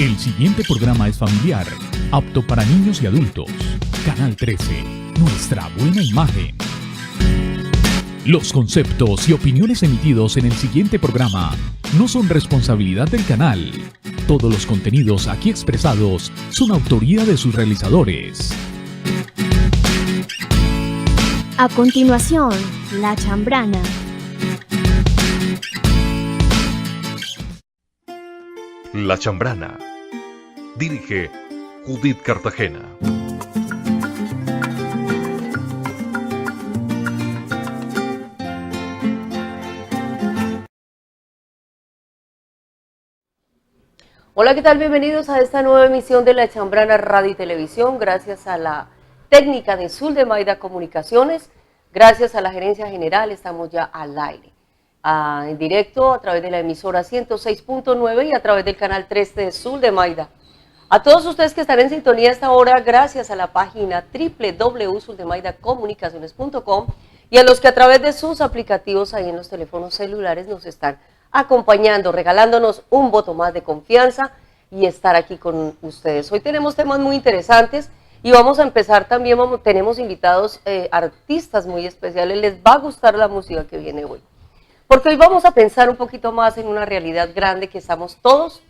El siguiente programa es familiar, apto para niños y adultos. Canal 13, nuestra buena imagen. Los conceptos y opiniones emitidos en el siguiente programa no son responsabilidad del canal. Todos los contenidos aquí expresados son autoría de sus realizadores. A continuación, La Chambrana. La Chambrana. Dirige Judith Cartagena. Hola, ¿qué tal? Bienvenidos a esta nueva emisión de La Chambrana Radio y Televisión. Gracias a la técnica de Zulemaida Comunicaciones, gracias a la gerencia general, estamos ya al aire, en directo a través de la emisora 106.9 y a través del canal 3 de Zulemaida. A todos ustedes que están en sintonía a esta hora, gracias a la página www.zullemaidacomunicaciones.com y a los que a través de sus aplicativos ahí en los teléfonos celulares nos están acompañando, regalándonos un voto más de confianza y estar aquí con ustedes. Hoy tenemos temas muy interesantes y vamos a empezar también, tenemos invitados artistas muy especiales, les va a gustar la música que viene hoy. Porque hoy vamos a pensar un poquito más en una realidad grande que estamos todos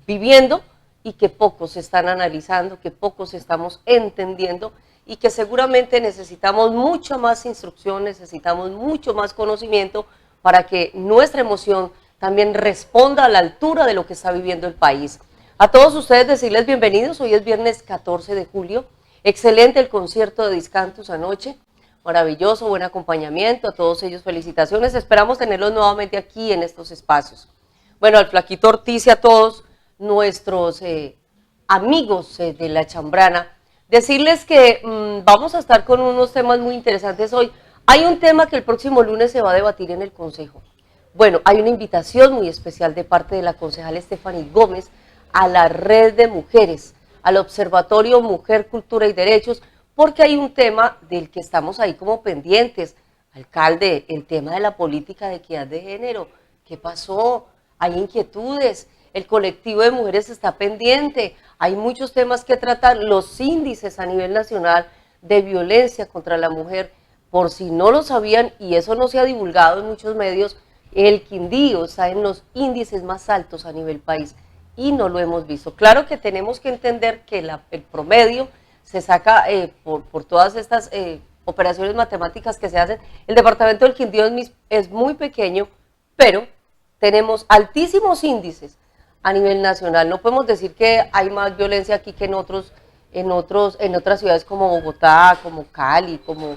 viviendo y que pocos están analizando, que pocos estamos entendiendo y que seguramente necesitamos mucha más instrucción, necesitamos mucho más conocimiento para que nuestra emoción también responda a la altura de lo que está viviendo el país. A todos ustedes decirles bienvenidos, hoy es viernes 14 de julio, excelente el concierto de Discantus anoche, maravilloso, buen acompañamiento, a todos ellos felicitaciones, esperamos tenerlos nuevamente aquí en estos espacios. Bueno, al Flaquito Ortiz y a todos nuestros amigos de La Chambrana, decirles que vamos a estar con unos temas muy interesantes hoy. Hay un tema que el próximo lunes se va a debatir en el Consejo. Bueno, hay una invitación muy especial de parte de la concejal Stephanie Gómez a la red de mujeres, al Observatorio Mujer, Cultura y Derechos, porque hay un tema del que estamos ahí como pendientes. Alcalde, el tema de la política de equidad de género, ¿qué pasó? Hay inquietudes, el colectivo de mujeres está pendiente, hay muchos temas que tratar, los índices a nivel nacional de violencia contra la mujer, por si no lo sabían, y eso no se ha divulgado en muchos medios, el Quindío está en los índices más altos a nivel país y no lo hemos visto. Claro que tenemos que entender que el promedio se saca por todas estas operaciones matemáticas que se hacen. El departamento del Quindío es muy pequeño, pero tenemos altísimos índices a nivel nacional. No podemos decir que hay más violencia aquí que en otras ciudades como Bogotá, como Cali, como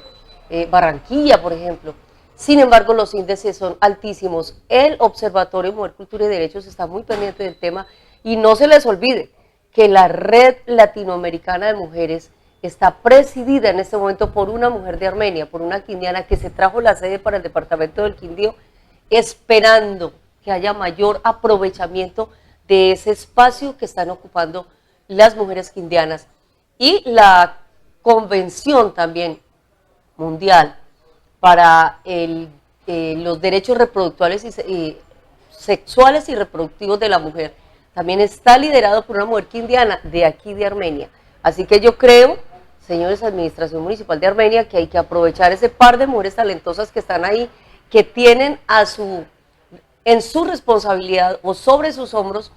Barranquilla, por ejemplo. Sin embargo, los índices son altísimos. El Observatorio Mujer, Cultura y Derechos está muy pendiente del tema y no se les olvide que la Red Latinoamericana de Mujeres está presidida en este momento por una mujer de Armenia, por una quindiana que se trajo la sede para el departamento del Quindío, esperando que haya mayor aprovechamiento de ese espacio que están ocupando las mujeres quindianas. Y la convención también mundial para los derechos reproductuales y sexuales y reproductivos de la mujer también está liderado por una mujer quindiana de aquí de Armenia. Así que yo creo, señores Administración Municipal de Armenia, que hay que aprovechar ese par de mujeres talentosas que están ahí, que tienen en su responsabilidad o sobre sus hombros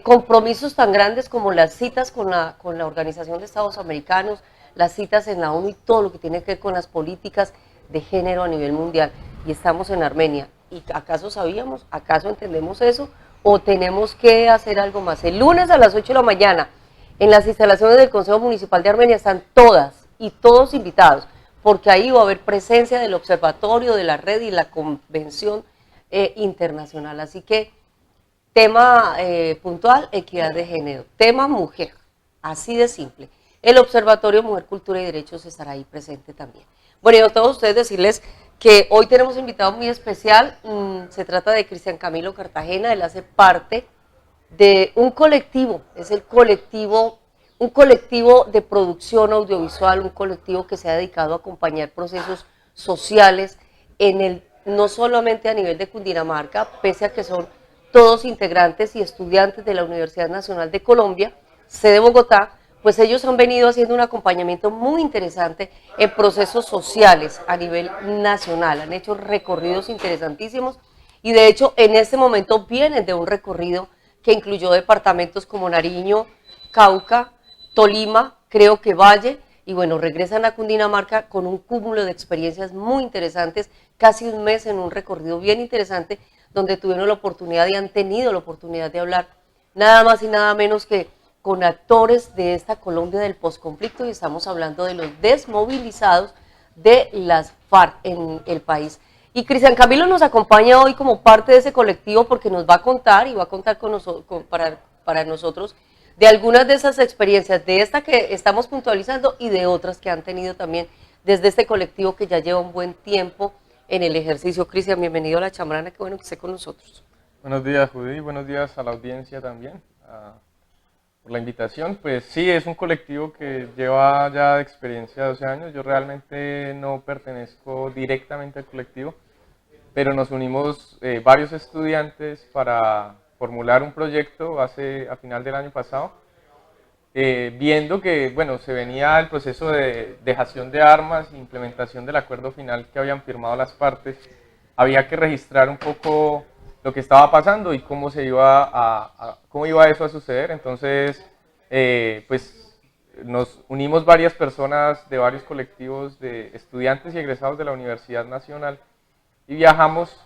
compromisos tan grandes como las citas con la Organización de Estados Americanos, las citas en la ONU y todo lo que tiene que ver con las políticas de género a nivel mundial. Y estamos en Armenia. ¿Y acaso sabíamos? ¿Acaso entendemos eso? ¿O tenemos que hacer algo más? El lunes a las 8 de la mañana, en las instalaciones del Consejo Municipal de Armenia, están todas y todos invitados, porque ahí va a haber presencia del observatorio, de la red y la convención internacional. Así que, tema puntual, equidad de género. Tema mujer, así de simple. El Observatorio Mujer, Cultura y Derechos estará ahí presente también. Bueno, y a todos ustedes decirles que hoy tenemos un invitado muy especial, se trata de Cristian Camilo Cartagena, él hace parte de un colectivo, es un colectivo de producción audiovisual, un colectivo que se ha dedicado a acompañar procesos sociales no solamente a nivel de Cundinamarca, pese a que son todos integrantes y estudiantes de la Universidad Nacional de Colombia, sede Bogotá, pues ellos han venido haciendo un acompañamiento muy interesante en procesos sociales a nivel nacional, han hecho recorridos interesantísimos y de hecho en este momento vienen de un recorrido que incluyó departamentos como Nariño, Cauca, Tolima, creo que Valle, y bueno, regresan a Cundinamarca con un cúmulo de experiencias muy interesantes, casi un mes en un recorrido bien interesante, donde tuvieron la oportunidad y han tenido la oportunidad de hablar nada más y nada menos que con actores de esta Colombia del posconflicto, y estamos hablando de los desmovilizados de las FARC en el país. Y Cristian Camilo nos acompaña hoy como parte de ese colectivo porque nos va a contar y va a contar con para nosotros de algunas de esas experiencias, de esta que estamos puntualizando y de otras que han tenido también desde este colectivo que ya lleva un buen tiempo en el ejercicio. Cristian, bienvenido a La Chambrana, qué bueno que esté con nosotros. Buenos días, Judy, buenos días a la audiencia también, por la invitación. Pues sí, es un colectivo que lleva ya experiencia de 12 años, yo realmente no pertenezco directamente al colectivo, pero nos unimos varios estudiantes para formular un proyecto a final del año pasado, viendo que bueno, se venía el proceso de dejación de armas e implementación del acuerdo final que habían firmado las partes. Había que registrar un poco lo que estaba pasando y cómo cómo iba eso a suceder. Entonces, pues nos unimos varias personas de varios colectivos de estudiantes y egresados de la Universidad Nacional y viajamos.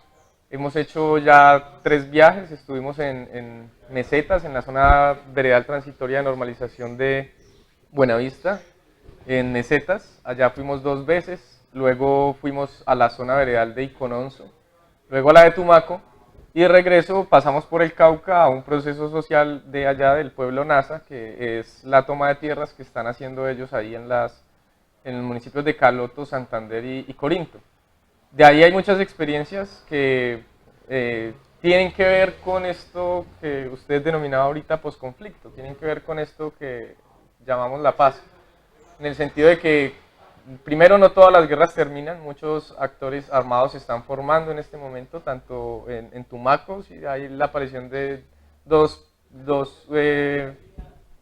Hemos hecho ya 3 viajes, estuvimos en Mesetas, en la zona veredal transitoria de normalización de Buenavista, en Mesetas, allá fuimos 2 veces, luego fuimos a la zona veredal de Icononso, luego a la de Tumaco, y de regreso pasamos por el Cauca a un proceso social de allá del pueblo Nasa, que es la toma de tierras que están haciendo ellos ahí en los municipios de Caloto, Santander y Corinto. De ahí hay muchas experiencias que tienen que ver con esto que usted denominaba ahorita posconflicto, tienen que ver con esto que llamamos la paz, en el sentido de que primero no todas las guerras terminan, muchos actores armados se están formando en este momento, tanto en Tumaco, sí, hay la aparición de dos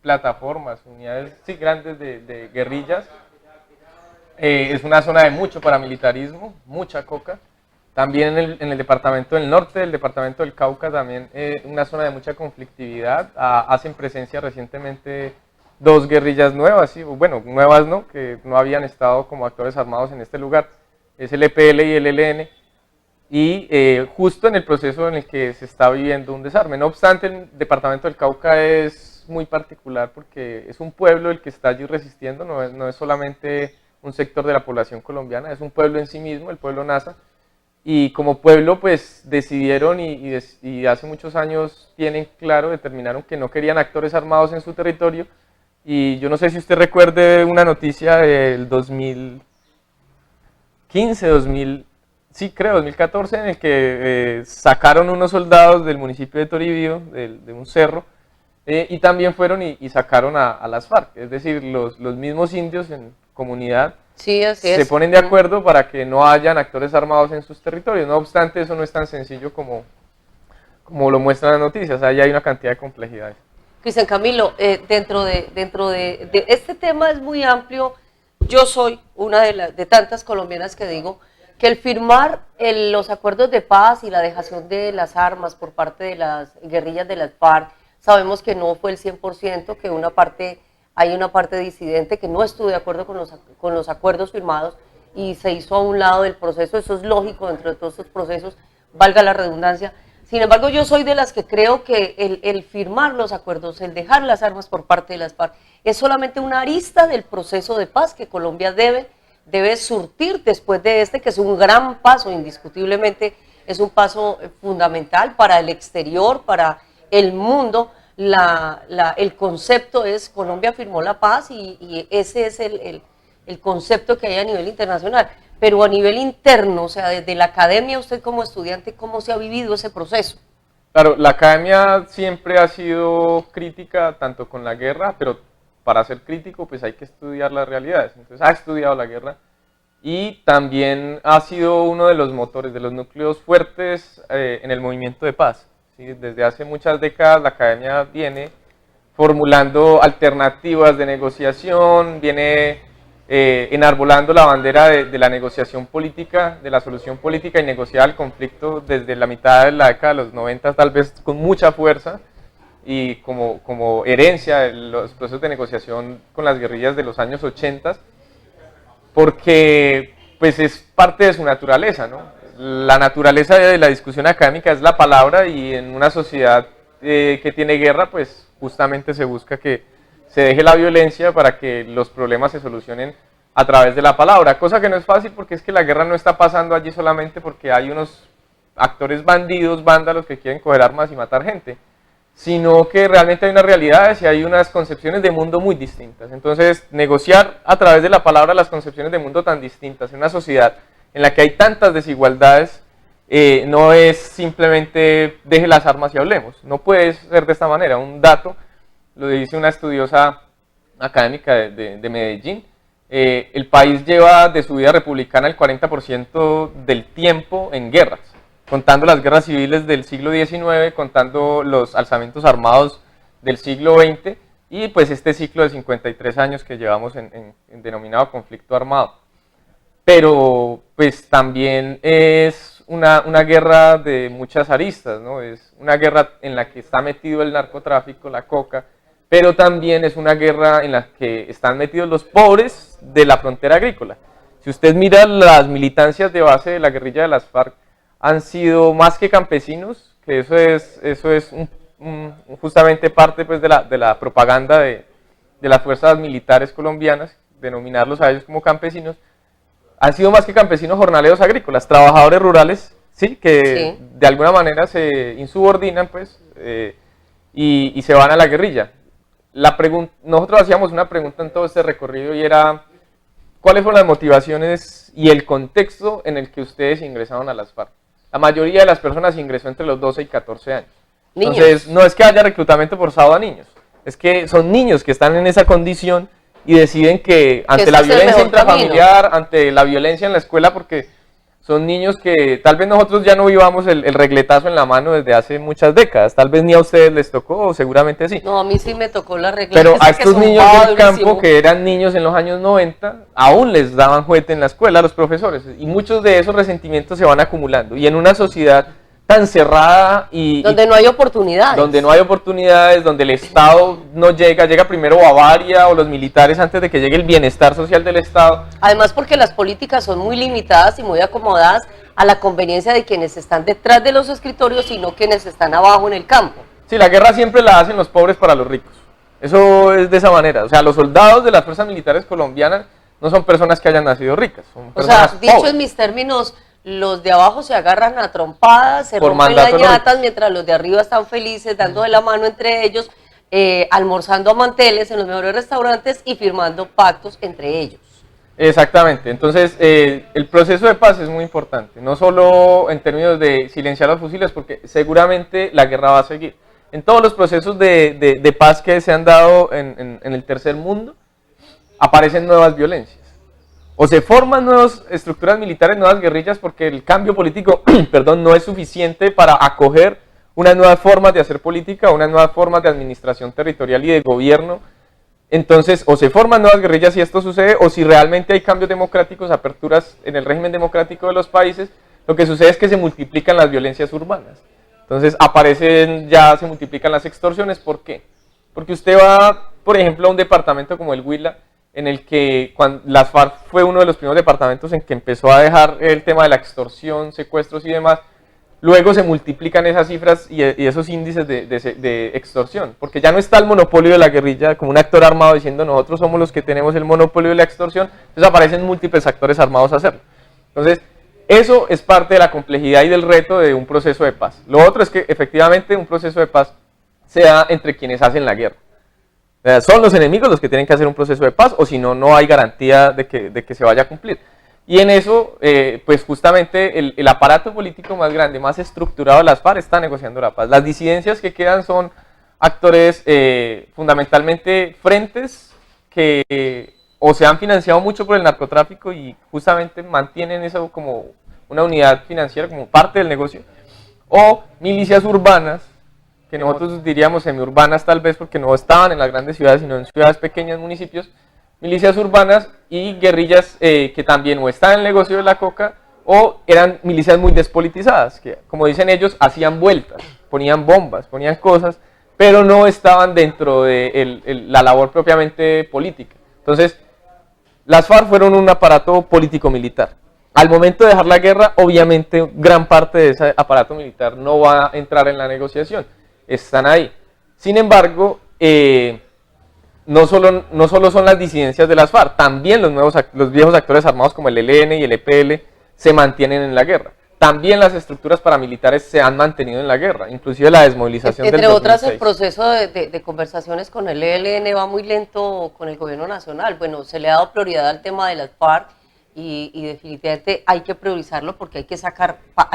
plataformas, unidades sí, grandes de guerrillas. Es una zona de mucho paramilitarismo, mucha coca. También en el departamento del norte, el departamento del Cauca, también una zona de mucha conflictividad. Hacen presencia recientemente 2 guerrillas nuevas, ¿sí? Bueno, nuevas no, que no habían estado como actores armados en este lugar. Es el EPL y el ELN. Y justo en el proceso en el que se está viviendo un desarme. No obstante, el departamento del Cauca es muy particular porque es un pueblo el que está allí resistiendo, no es solamente un sector de la población colombiana, es un pueblo en sí mismo, el pueblo Nasa, y como pueblo pues decidieron y hace muchos años tienen claro, determinaron que no querían actores armados en su territorio, y yo no sé si usted recuerde una noticia del 2015, sí creo, 2014, en el que sacaron unos soldados del municipio de Toribío, de un cerro, y también fueron y sacaron a las FARC, es decir, los mismos indios en comunidad sí, se ponen de acuerdo para que no hayan actores armados en sus territorios. No obstante, eso no es tan sencillo como lo muestran las noticias, ahí hay una cantidad de complejidades. Cristian Camilo, dentro de este tema es muy amplio. Yo soy una de tantas colombianas que digo que el firmar los acuerdos de paz y la dejación de las armas por parte de las guerrillas de las FARC, sabemos que no fue el 100%, que hay una parte disidente que no estuvo de acuerdo con los acuerdos firmados y se hizo a un lado del proceso. Eso es lógico dentro de todos estos procesos, valga la redundancia. Sin embargo, yo soy de las que creo que el firmar los acuerdos, el dejar las armas por parte de las FARC, es solamente una arista del proceso de paz que Colombia debe surtir después de que es un gran paso, indiscutiblemente es un paso fundamental para el exterior, para el mundo. El concepto es Colombia firmó la paz y ese es el concepto que hay a nivel internacional, pero a nivel interno, o sea, desde la academia, usted como estudiante, ¿cómo se ha vivido ese proceso? Claro, la academia siempre ha sido crítica tanto con la guerra, pero para ser crítico pues hay que estudiar las realidades, entonces ha estudiado la guerra y también ha sido uno de los motores, de los núcleos fuertes en el movimiento de paz. ¿sí? Desde hace muchas décadas la academia viene formulando alternativas de negociación, viene enarbolando la bandera de la negociación política, de la solución política y negociada al conflicto desde la mitad de la década de los 90, tal vez con mucha fuerza, y como herencia de los procesos de negociación con las guerrillas de los años 80, porque pues es parte de su naturaleza, ¿no? La naturaleza de la discusión académica es la palabra, y en una sociedad que tiene guerra, pues justamente se busca que se deje la violencia para que los problemas se solucionen a través de la palabra, cosa que no es fácil, porque es que la guerra no está pasando allí solamente porque hay unos actores bandidos, vándalos que quieren coger armas y matar gente, sino que realmente hay unas realidades y hay unas concepciones de mundo muy distintas. Entonces, negociar a través de la palabra las concepciones de mundo tan distintas en una sociedad en la que hay tantas desigualdades, no es simplemente deje las armas y hablemos. No puede ser de esta manera. Un dato, lo dice una estudiosa académica de Medellín, el país lleva de su vida republicana el 40% del tiempo en guerras, contando las guerras civiles del siglo XIX, contando los alzamientos armados del siglo XX, y pues este ciclo de 53 años que llevamos en denominado conflicto armado. Pero pues también es una guerra de muchas aristas, ¿no? Es una guerra en la que está metido el narcotráfico, la coca, pero también es una guerra en la que están metidos los pobres de la frontera agrícola. Si usted mira las militancias de base de la guerrilla de las FARC, han sido más que campesinos, que eso es justamente parte pues, de la propaganda de las fuerzas militares colombianas, denominarlos a ellos como campesinos. Han sido más que campesinos jornaleros agrícolas, trabajadores rurales, ¿sí? Que sí, de alguna manera se insubordinan pues, y se van a la guerrilla. Nosotros hacíamos una pregunta en todo este recorrido, y era ¿cuáles fueron las motivaciones y el contexto en el que ustedes ingresaron a las FARC? La mayoría de las personas ingresó entre los 12 y 14 años. Niños. Entonces, no es que haya reclutamiento forzado a niños, es que son niños que están en esa condición y deciden que ante la violencia intrafamiliar, ante la violencia en la escuela, porque son niños que tal vez nosotros ya no vivamos el regletazo en la mano desde hace muchas décadas, tal vez ni a ustedes les tocó, o seguramente sí. No, a mí sí me tocó la regleta. Pero a estos niños del campo, que eran niños en los años 90, aún les daban juguete en la escuela a los profesores, y muchos de esos resentimientos se van acumulando, y en una sociedad tan cerrada donde no hay oportunidades. Donde no hay oportunidades, donde el Estado no llega primero Bavaria o los militares antes de que llegue el bienestar social del Estado. Además porque las políticas son muy limitadas y muy acomodadas a la conveniencia de quienes están detrás de los escritorios y no quienes están abajo en el campo. Sí, la guerra siempre la hacen los pobres para los ricos. Eso es de esa manera. O sea, los soldados de las fuerzas militares colombianas no son personas que hayan nacido ricas, son personas pobres. Dicho en mis términos, los de abajo se agarran a trompadas, se rompen las ñatas, mientras los de arriba están felices, dando de la mano entre ellos, almorzando a manteles en los mejores restaurantes y firmando pactos entre ellos. Exactamente, entonces el proceso de paz es muy importante, no solo en términos de silenciar los fusiles, porque seguramente la guerra va a seguir. En todos los procesos de paz que se han dado en el tercer mundo, aparecen nuevas violencias. O se forman nuevas estructuras militares, nuevas guerrillas, porque el cambio político perdón, no es suficiente para acoger unas nuevas formas de hacer política, unas nuevas formas de administración territorial y de gobierno. Entonces, o se forman nuevas guerrillas si esto sucede, o si realmente hay cambios democráticos, aperturas en el régimen democrático de los países, lo que sucede es que se multiplican las violencias urbanas. Entonces, se multiplican las extorsiones. ¿Por qué? Porque usted va, por ejemplo, a un departamento como el Huila, en el que las FARC fue uno de los primeros departamentos en que empezó a dejar el tema de la extorsión, secuestros y demás. Luego se multiplican esas cifras y esos índices de extorsión, porque ya no está el monopolio de la guerrilla como un actor armado diciendo nosotros somos los que tenemos el monopolio de la extorsión, entonces aparecen múltiples actores armados a hacerlo. Entonces, eso es parte de la complejidad y del reto de un proceso de paz. Lo otro es que efectivamente un proceso de paz se da entre quienes hacen la guerra. Son los enemigos los que tienen que hacer un proceso de paz, o si no, no hay garantía de que se vaya a cumplir. Y en eso, pues justamente el aparato político más grande, más estructurado de las FARC está negociando la paz. Las disidencias que quedan son actores fundamentalmente frentes que o se han financiado mucho por el narcotráfico y justamente mantienen eso como una unidad financiera, como parte del negocio, o milicias urbanas que nosotros diríamos semiurbanas tal vez porque no estaban en las grandes ciudades, sino en ciudades pequeñas, municipios, milicias urbanas y guerrillas que también o estaban en el negocio de la coca o eran milicias muy despolitizadas, que como dicen ellos, hacían vueltas, ponían bombas, ponían cosas, pero no estaban dentro de la labor propiamente política. Entonces, las FARC fueron un aparato político-militar. Al momento de dejar la guerra, obviamente, gran parte de ese aparato militar no va a entrar en la negociación. Están ahí. Sin embargo, no solo son las disidencias de las FARC, también los viejos actores armados como el ELN y el EPL se mantienen en la guerra. También las estructuras paramilitares se han mantenido en la guerra, inclusive la desmovilización del 2006. Entre otras, el proceso de conversaciones con el ELN va muy lento con el gobierno nacional. Bueno, se le ha dado prioridad al tema de las FARC y definitivamente hay que priorizarlo porque hay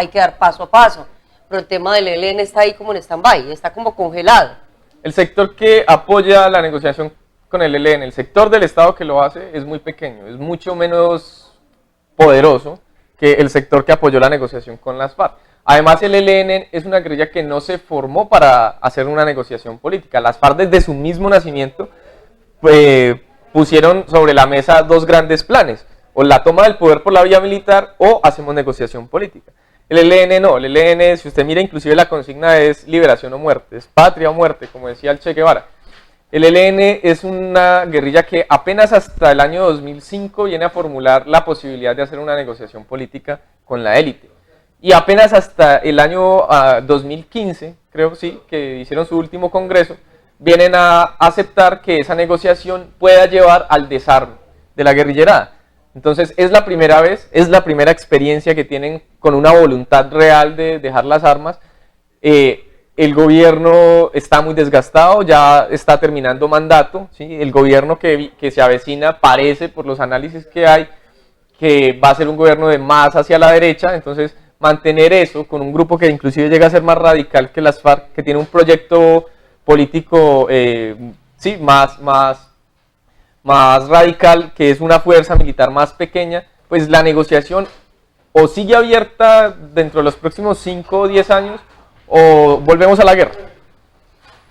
que dar paso a paso. Pero el tema del ELN está ahí como en stand-by, está como congelado. El sector que apoya la negociación con el ELN, el sector del Estado que lo hace, es muy pequeño, es mucho menos poderoso que el sector que apoyó la negociación con las FARC. Además, el ELN es una guerrilla que no se formó para hacer una negociación política. Las FARC desde su mismo nacimiento pusieron sobre la mesa dos grandes planes, o la toma del poder por la vía militar o hacemos negociación política. El ELN no, el ELN, si usted mira, inclusive la consigna es liberación o muerte, es patria o muerte, como decía el Che Guevara. El ELN es una guerrilla que apenas hasta el año 2005 viene a formular la posibilidad de hacer una negociación política con la élite. Y apenas hasta el año 2015, creo sí, que hicieron su último congreso, vienen a aceptar que esa negociación pueda llevar al desarme de la guerrillerada. Entonces es la primera vez, es la primera experiencia que tienen con una voluntad real de dejar las armas. El gobierno está muy desgastado, ya está terminando mandato, ¿sí? El gobierno que se avecina parece, por los análisis que hay, que va a ser un gobierno de más hacia la derecha. Entonces mantener eso con un grupo que inclusive llega a ser más radical que las FARC, que tiene un proyecto político sí, más radical, que es una fuerza militar más pequeña, pues la negociación o sigue abierta dentro de los próximos 5 o 10 años o volvemos a la guerra.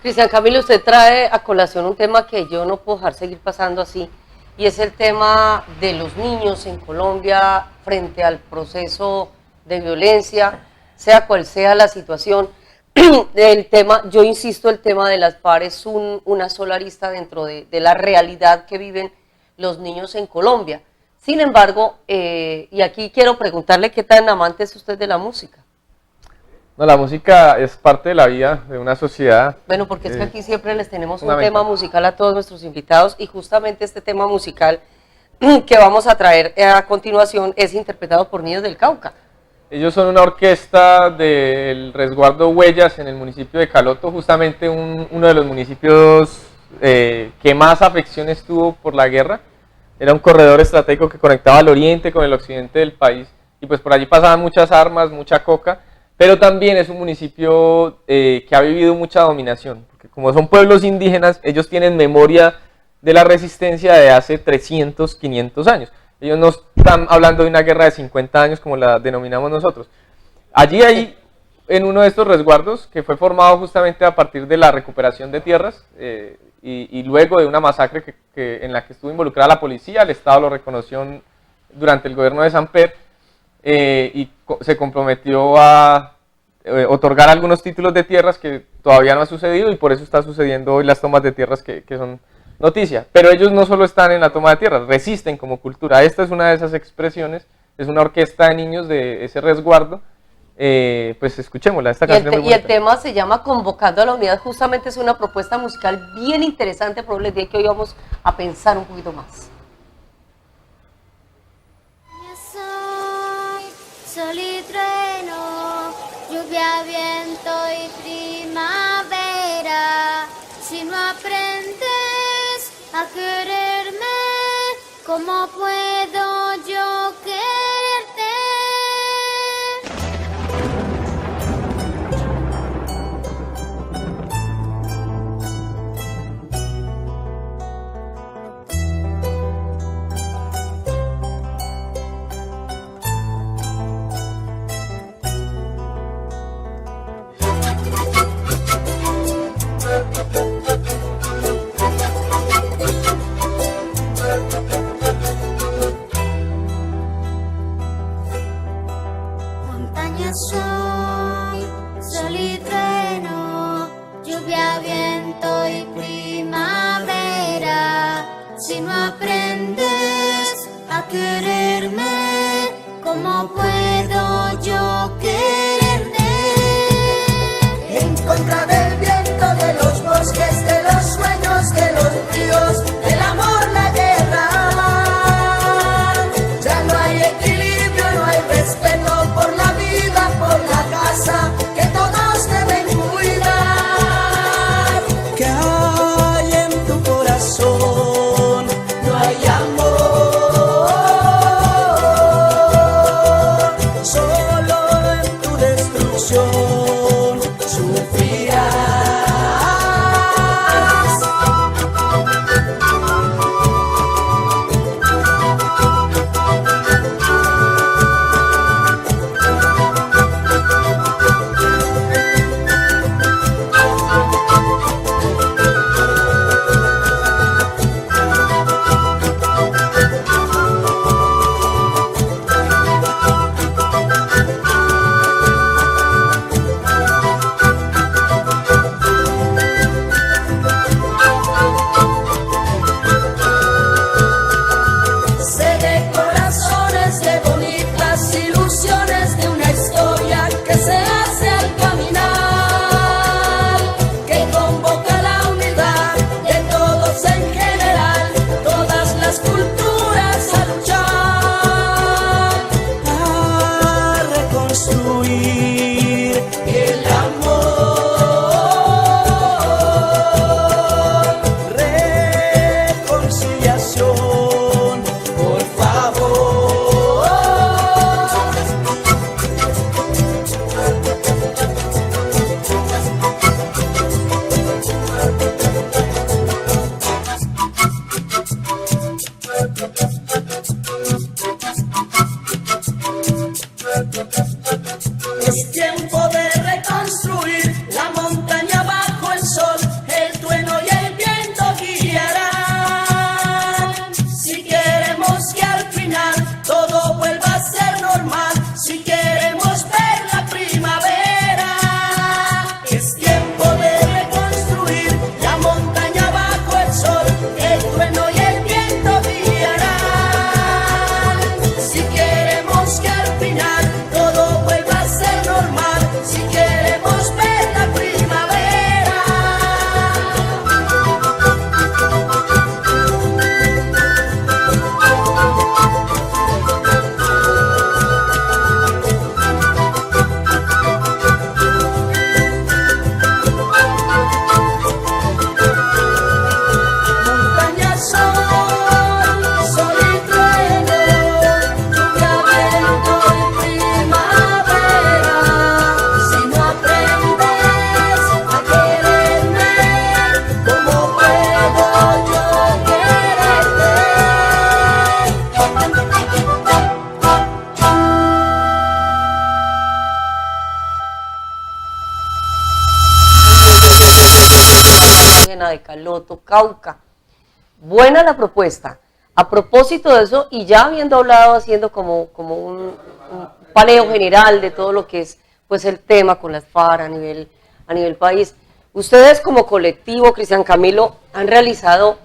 Cristian Camilo, usted trae a colación un tema que yo no puedo dejar seguir pasando así, y es el tema de los niños en Colombia frente al proceso de violencia, sea cual sea la situación. El tema, yo insisto, el tema de las FARC es una sola arista dentro de la realidad que viven los niños en Colombia. Sin embargo, y aquí quiero preguntarle qué tan amante es usted de la música. No, la música es parte de la vida de una sociedad. Bueno, porque es que aquí siempre les tenemos un tema musical a todos nuestros invitados y justamente este tema musical que vamos a traer a continuación es interpretado por Niños del Cauca. Ellos son una orquesta del resguardo Huellas en el municipio de Caloto, justamente uno de los municipios que más afecciones tuvo por la guerra. Era un corredor estratégico que conectaba el oriente con el occidente del país y pues por allí pasaban muchas armas, mucha coca, pero también es un municipio que ha vivido mucha dominación, porque como son pueblos indígenas, ellos tienen memoria de la resistencia de hace 300, 500 años. Ellos no están hablando de una guerra de 50 años como la denominamos nosotros. Allí hay, en uno de estos resguardos, que fue formado justamente a partir de la recuperación de tierras y luego de una masacre en la que estuvo involucrada la policía, el Estado lo reconoció durante el gobierno de Samper y se comprometió a otorgar algunos títulos de tierras que todavía no ha sucedido y por eso está sucediendo hoy las tomas de tierras que son noticia. Pero ellos no solo están en la toma de tierras, resisten como cultura. Esta es una de esas expresiones, es una orquesta de niños de ese resguardo. Pues escuchémosla, esta canción es muy bonita. Y el tema se llama Convocando a la Unidad, justamente es una propuesta musical bien interesante, pero les dije que hoy vamos a pensar un poquito más. Sol y trueno, lluvia, viento y primavera. Si no aprendes a quererme, ¿cómo puedo yo quererte? Si no aprendes a quererme, ¿cómo puedo yo quererte? En contra del viento, de los bosques, de los sueños, de los ríos, del amor, la guerra. Ya no hay equilibrio, no hay respeto por la vida, por la casa, que todos deben cuidar. ¿Qué hay en tu corazón? No hay amor, solo en tu destrucción sufrirás. Sé de corazones, de bonitas ilusiones, de una historia que se hace al caminar, que convoca la unidad de todos en general, todas las culturas a luchar, a reconstruir el amor, reconciliación, por favor. Es tiempo de reconstruir la montaña bajo el sol, el trueno y el viento guiarán. Si queremos que al final todo vuelva a ser normal, si queremos ver la primavera, es tiempo de reconstruir la montaña bajo el sol, el trueno y el viento guiarán. Si queremos que al final todo vuelva a ser normal, si queremos ver la primavera. Montaña, sol y trueno, lluvia, viento y primavera. Si no aprendes a quererme, ¿cómo puedo yo quererte? De Caloto, Cauca. Buena la propuesta. A propósito de eso, y ya habiendo hablado, haciendo como un paneo general de todo lo que es pues el tema con las FARC a nivel país, ustedes como colectivo, Cristian Camilo, han realizado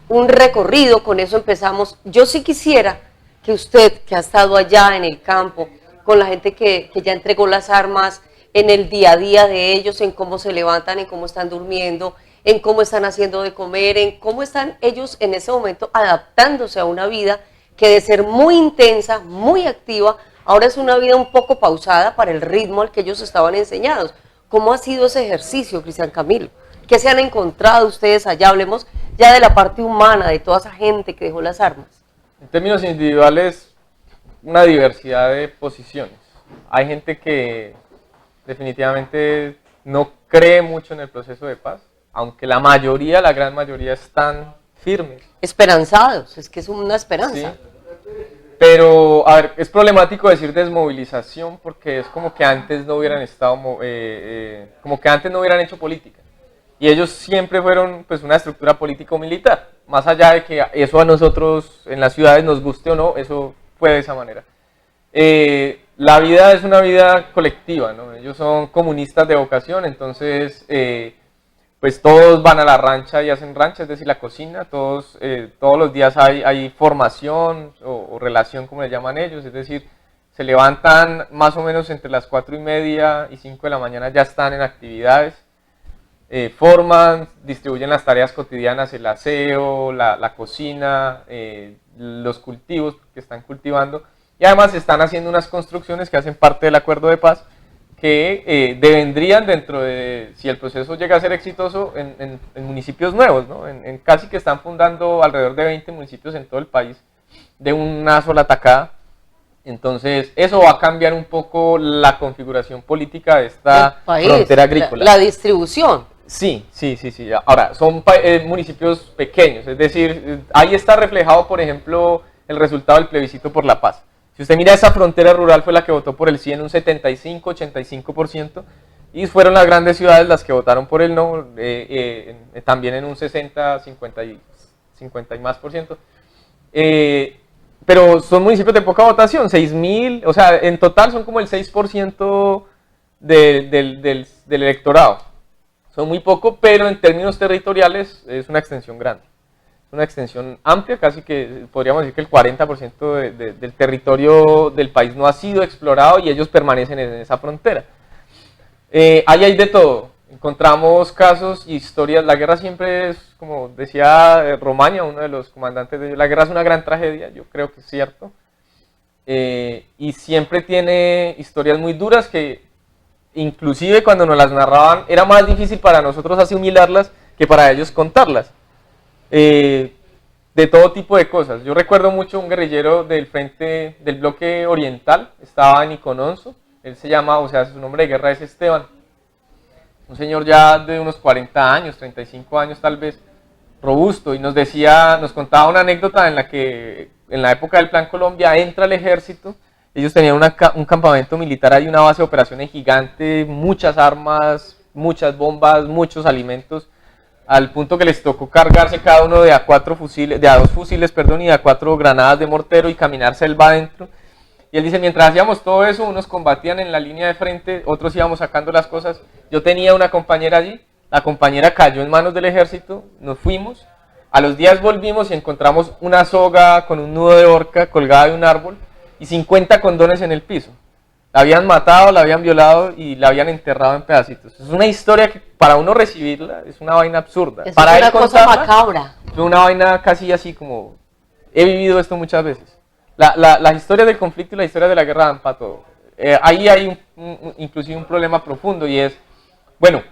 un recorrido, con eso empezamos. Yo sí quisiera que usted, que ha estado allá en el campo, con la gente que ya entregó las armas, en el día a día de ellos, en cómo se levantan, en cómo están durmiendo, en cómo están haciendo de comer, en cómo están ellos en ese momento adaptándose a una vida que de ser muy intensa, muy activa, ahora es una vida un poco pausada para el ritmo al que ellos estaban enseñados. ¿Cómo ha sido ese ejercicio, Cristian Camilo? ¿Qué se han encontrado ustedes allá? Hablemos ya de la parte humana, de toda esa gente que dejó las armas. En términos individuales, una diversidad de posiciones. Hay gente que definitivamente no cree mucho en el proceso de paz, aunque la mayoría, la gran mayoría, están firmes. Esperanzados, es que es una esperanza. Sí. Pero, a ver, es problemático decir desmovilización porque es como que antes no hubieran estado, como que antes no hubieran hecho política. Y ellos siempre fueron pues una estructura político-militar. Más allá de que eso a nosotros en las ciudades nos guste o no, eso fue de esa manera. La vida es una vida colectiva, ¿no? Ellos son comunistas de vocación, entonces pues todos van a la rancha y hacen rancha, es decir, la cocina, todos los días hay formación o relación, como le llaman ellos, es decir, se levantan más o menos entre las 4:30 y 5 de la mañana, ya están en actividades, forman, distribuyen las tareas cotidianas, el aseo, la cocina, los cultivos que están cultivando, y además están haciendo unas construcciones que hacen parte del acuerdo de paz, que devendrían dentro de, si el proceso llega a ser exitoso, en municipios nuevos, ¿no? Casi que están fundando alrededor de 20 municipios en todo el país de una sola tacada. Entonces eso va a cambiar un poco la configuración política de esta frontera agrícola. La distribución. Sí. Ahora, son municipios pequeños, es decir, ahí está reflejado, por ejemplo, el resultado del plebiscito por la paz. Si usted mira, esa frontera rural fue la que votó por el sí en un 75-85%, y fueron las grandes ciudades las que votaron por el no, también en un 60-50 y más por ciento. Pero son municipios de poca votación, 6.000, o sea, en total son como el 6% del electorado. Son muy poco, pero en términos territoriales es una extensión grande. Una extensión amplia, casi que podríamos decir que el 40% del territorio del país no ha sido explorado y ellos permanecen en esa frontera. Ahí hay de todo, encontramos casos y historias. La guerra siempre es, como decía Romaña, uno de los comandantes de ellos, la guerra es una gran tragedia, yo creo que es cierto, y siempre tiene historias muy duras que inclusive cuando nos las narraban era más difícil para nosotros asimilarlas que para ellos contarlas. De todo tipo de cosas. Yo recuerdo mucho un guerrillero del frente del bloque oriental, estaba en Icononso, él se llama, o sea, su nombre de guerra es Esteban, un señor ya de unos 40 años, 35 años tal vez, robusto, y nos contaba una anécdota en la que en la época del Plan Colombia entra el ejército, ellos tenían un campamento militar ahí, una base de operaciones gigante, muchas armas, muchas bombas, muchos alimentos, al punto que les tocó cargarse cada uno de a 2 fusiles, y a 4 granadas de mortero y caminar selva adentro. Y él dice, mientras hacíamos todo eso, unos combatían en la línea de frente, otros íbamos sacando las cosas. Yo tenía una compañera allí, la compañera cayó en manos del ejército, nos fuimos, a los días volvimos y encontramos una soga con un nudo de horca colgada de un árbol y 50 condones en el piso. La habían matado, la habían violado y la habían enterrado en pedacitos. Es una historia que para uno recibirla es una vaina absurda. Es para una cosa macabra. Es una vaina casi así como, he vivido esto muchas veces. La historia del conflicto y la historia de la guerra dan para todo. Ahí hay inclusive un problema profundo y es, bueno,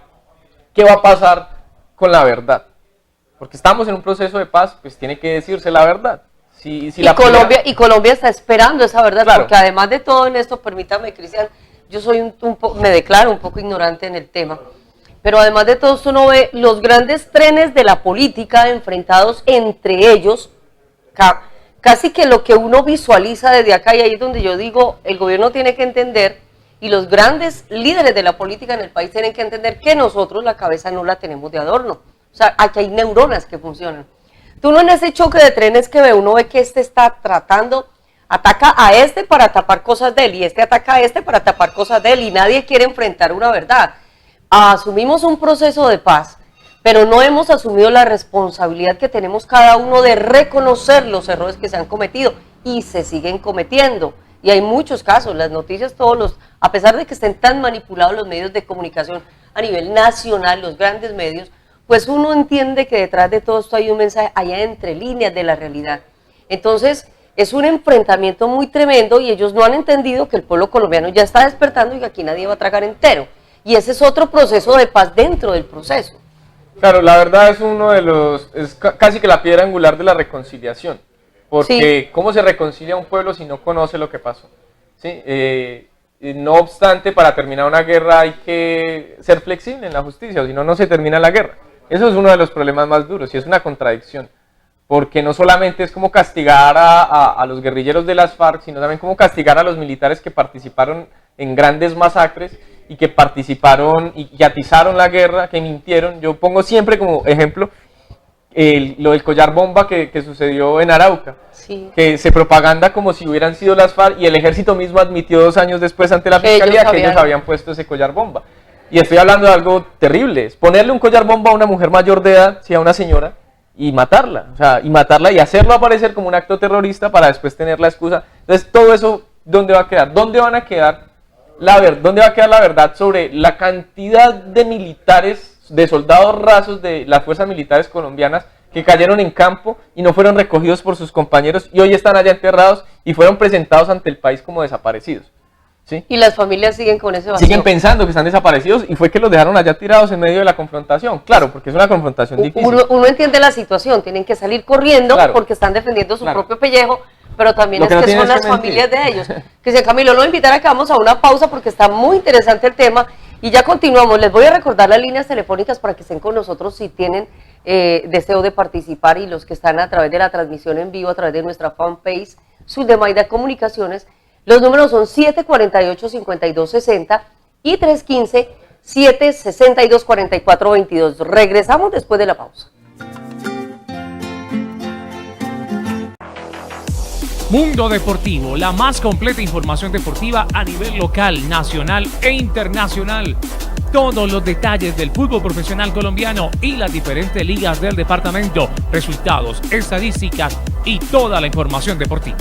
¿qué va a pasar con la verdad? Porque estamos en un proceso de paz, pues tiene que decirse la verdad. Colombia está esperando esa verdad, claro. Porque además de todo en esto, permítame, Cristian, yo soy me declaro un poco ignorante en el tema, pero además de todo esto uno ve los grandes trenes de la política enfrentados entre ellos, casi que lo que uno visualiza desde acá, y ahí es donde yo digo, el gobierno tiene que entender, y los grandes líderes de la política en el país tienen que entender que nosotros la cabeza no la tenemos de adorno, o sea, aquí hay neuronas que funcionan. Tú no en ese choque de trenes que uno ve que este está tratando, ataca a este para tapar cosas de él, y este ataca a este para tapar cosas de él, y nadie quiere enfrentar una verdad. Asumimos un proceso de paz, pero no hemos asumido la responsabilidad que tenemos cada uno de reconocer los errores que se han cometido, y se siguen cometiendo. Y hay muchos casos, las noticias, a pesar de que estén tan manipulados los medios de comunicación a nivel nacional, los grandes medios, pues uno entiende que detrás de todo esto hay un mensaje allá entre líneas de la realidad. Entonces, es un enfrentamiento muy tremendo y ellos no han entendido que el pueblo colombiano ya está despertando y que aquí nadie va a tragar entero. Y ese es otro proceso de paz dentro del proceso. Claro, la verdad es casi que la piedra angular de la reconciliación. Porque sí. ¿Cómo se reconcilia un pueblo si no conoce lo que pasó? ¿Sí? No obstante, para terminar una guerra hay que ser flexible en la justicia, o si no, no se termina la guerra. Eso es uno de los problemas más duros y es una contradicción, porque no solamente es como castigar a los guerrilleros de las FARC, sino también como castigar a los militares que participaron en grandes masacres y que participaron y atizaron la guerra, que mintieron. Yo pongo siempre como ejemplo lo del collar bomba que sucedió en Arauca, sí. Que se propaganda como si hubieran sido las FARC y el ejército mismo admitió 2 años después ante la fiscalía que ellos habían puesto ese collar bomba. Y estoy hablando de algo terrible, es ponerle un collar bomba a una mujer mayor de edad, sí, a una señora, y matarla, o sea, y hacerlo aparecer como un acto terrorista para después tener la excusa. Entonces, todo eso, ¿dónde va a quedar? ¿Dónde va a quedar la verdad sobre la cantidad de militares, de soldados rasos de las fuerzas militares colombianas que cayeron en campo y no fueron recogidos por sus compañeros y hoy están allá enterrados y fueron presentados ante el país como desaparecidos? ¿Sí? Y las familias siguen con ese vacío. Siguen pensando que están desaparecidos y fue que los dejaron allá tirados en medio de la confrontación. Claro, porque es una confrontación difícil. Uno entiende la situación, tienen que salir corriendo, claro, porque están defendiendo su claro, propio pellejo, pero también lo es que no que tienes son las que mentir. familias de ellos. Que si Camilo lo invitar acá, vamos a una pausa porque está muy interesante el tema y ya continuamos. Les voy a recordar las líneas telefónicas para que estén con nosotros si tienen deseo de participar, y los que están a través de la transmisión en vivo, a través de nuestra fanpage Suldemaida Comunicaciones. Los números son 748-5260 y 315-762-4422. Regresamos después de la pausa. Mundo Deportivo, la más completa información deportiva a nivel local, nacional e internacional. Todos los detalles del fútbol profesional colombiano y las diferentes ligas del departamento, resultados, estadísticas y toda la información deportiva.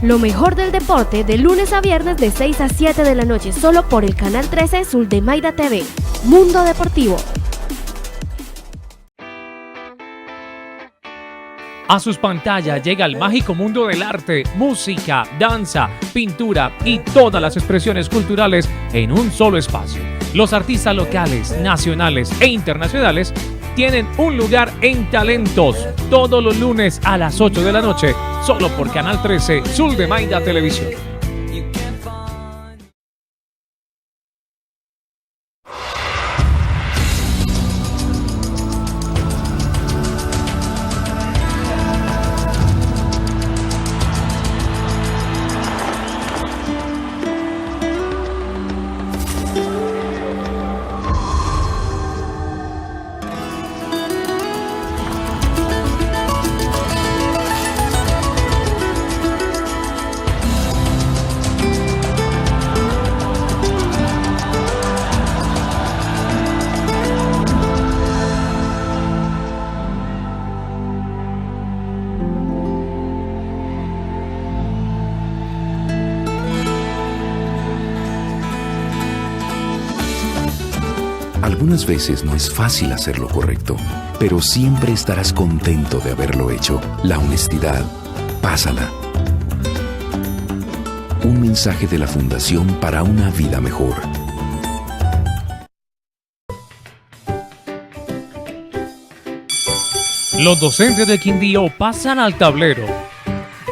Lo mejor del deporte de lunes a viernes de 6 a 7 de la noche, solo por el canal 13 Suldemaida TV. Mundo Deportivo. A sus pantallas llega el mágico mundo del arte, música, danza, pintura y todas las expresiones culturales en un solo espacio. Los artistas locales, nacionales e internacionales tienen un lugar en Talentos todos los lunes a las 8 de la noche, solo por Canal 13 Suldemaida Televisión. Algunas veces no es fácil hacer lo correcto, pero siempre estarás contento de haberlo hecho. La honestidad, pásala. Un mensaje de la Fundación para una vida mejor. Los docentes de Quindío pasan al tablero.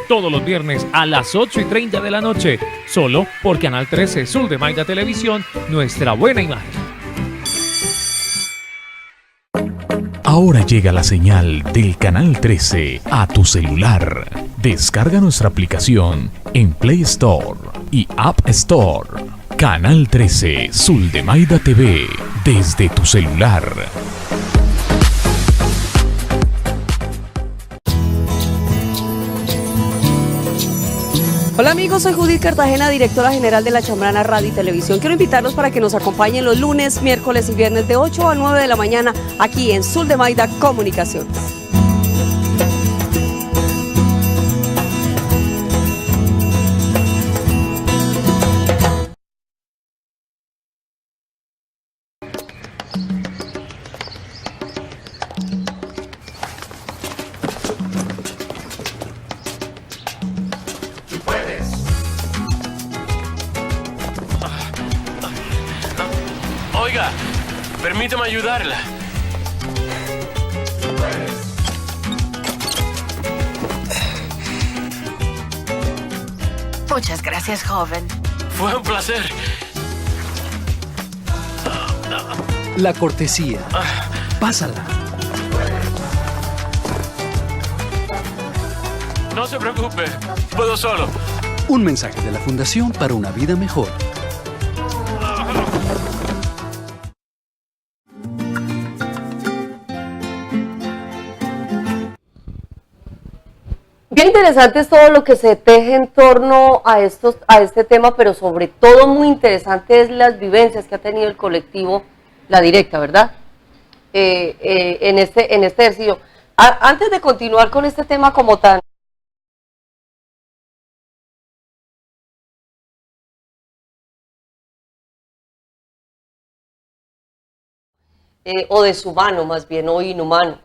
Todos los viernes a las 8:30 de la noche, solo por Canal 13 Suldemaida Televisión, nuestra buena imagen. Ahora llega la señal del Canal 13 a tu celular. Descarga nuestra aplicación en Play Store y App Store. Canal 13 Suldemaida TV desde tu celular. Hola amigos, soy Judith Cartagena, directora general de La Chambrana Radio y Televisión. Quiero invitarlos para que nos acompañen los lunes, miércoles y viernes de 8 a 9 de la mañana aquí en Suldemaida Comunicaciones. Oiga, permítame ayudarla. Muchas gracias, joven. Fue un placer. La cortesía. Pásala. No se preocupe, puedo solo. Un mensaje de la Fundación para una vida mejor. Bien interesante es todo lo que se teje en torno a este tema, pero sobre todo muy interesante es las vivencias que ha tenido el colectivo La Directa, ¿verdad? En este ejercicio. Antes de continuar con este tema como tan... o deshumano más bien, o inhumano.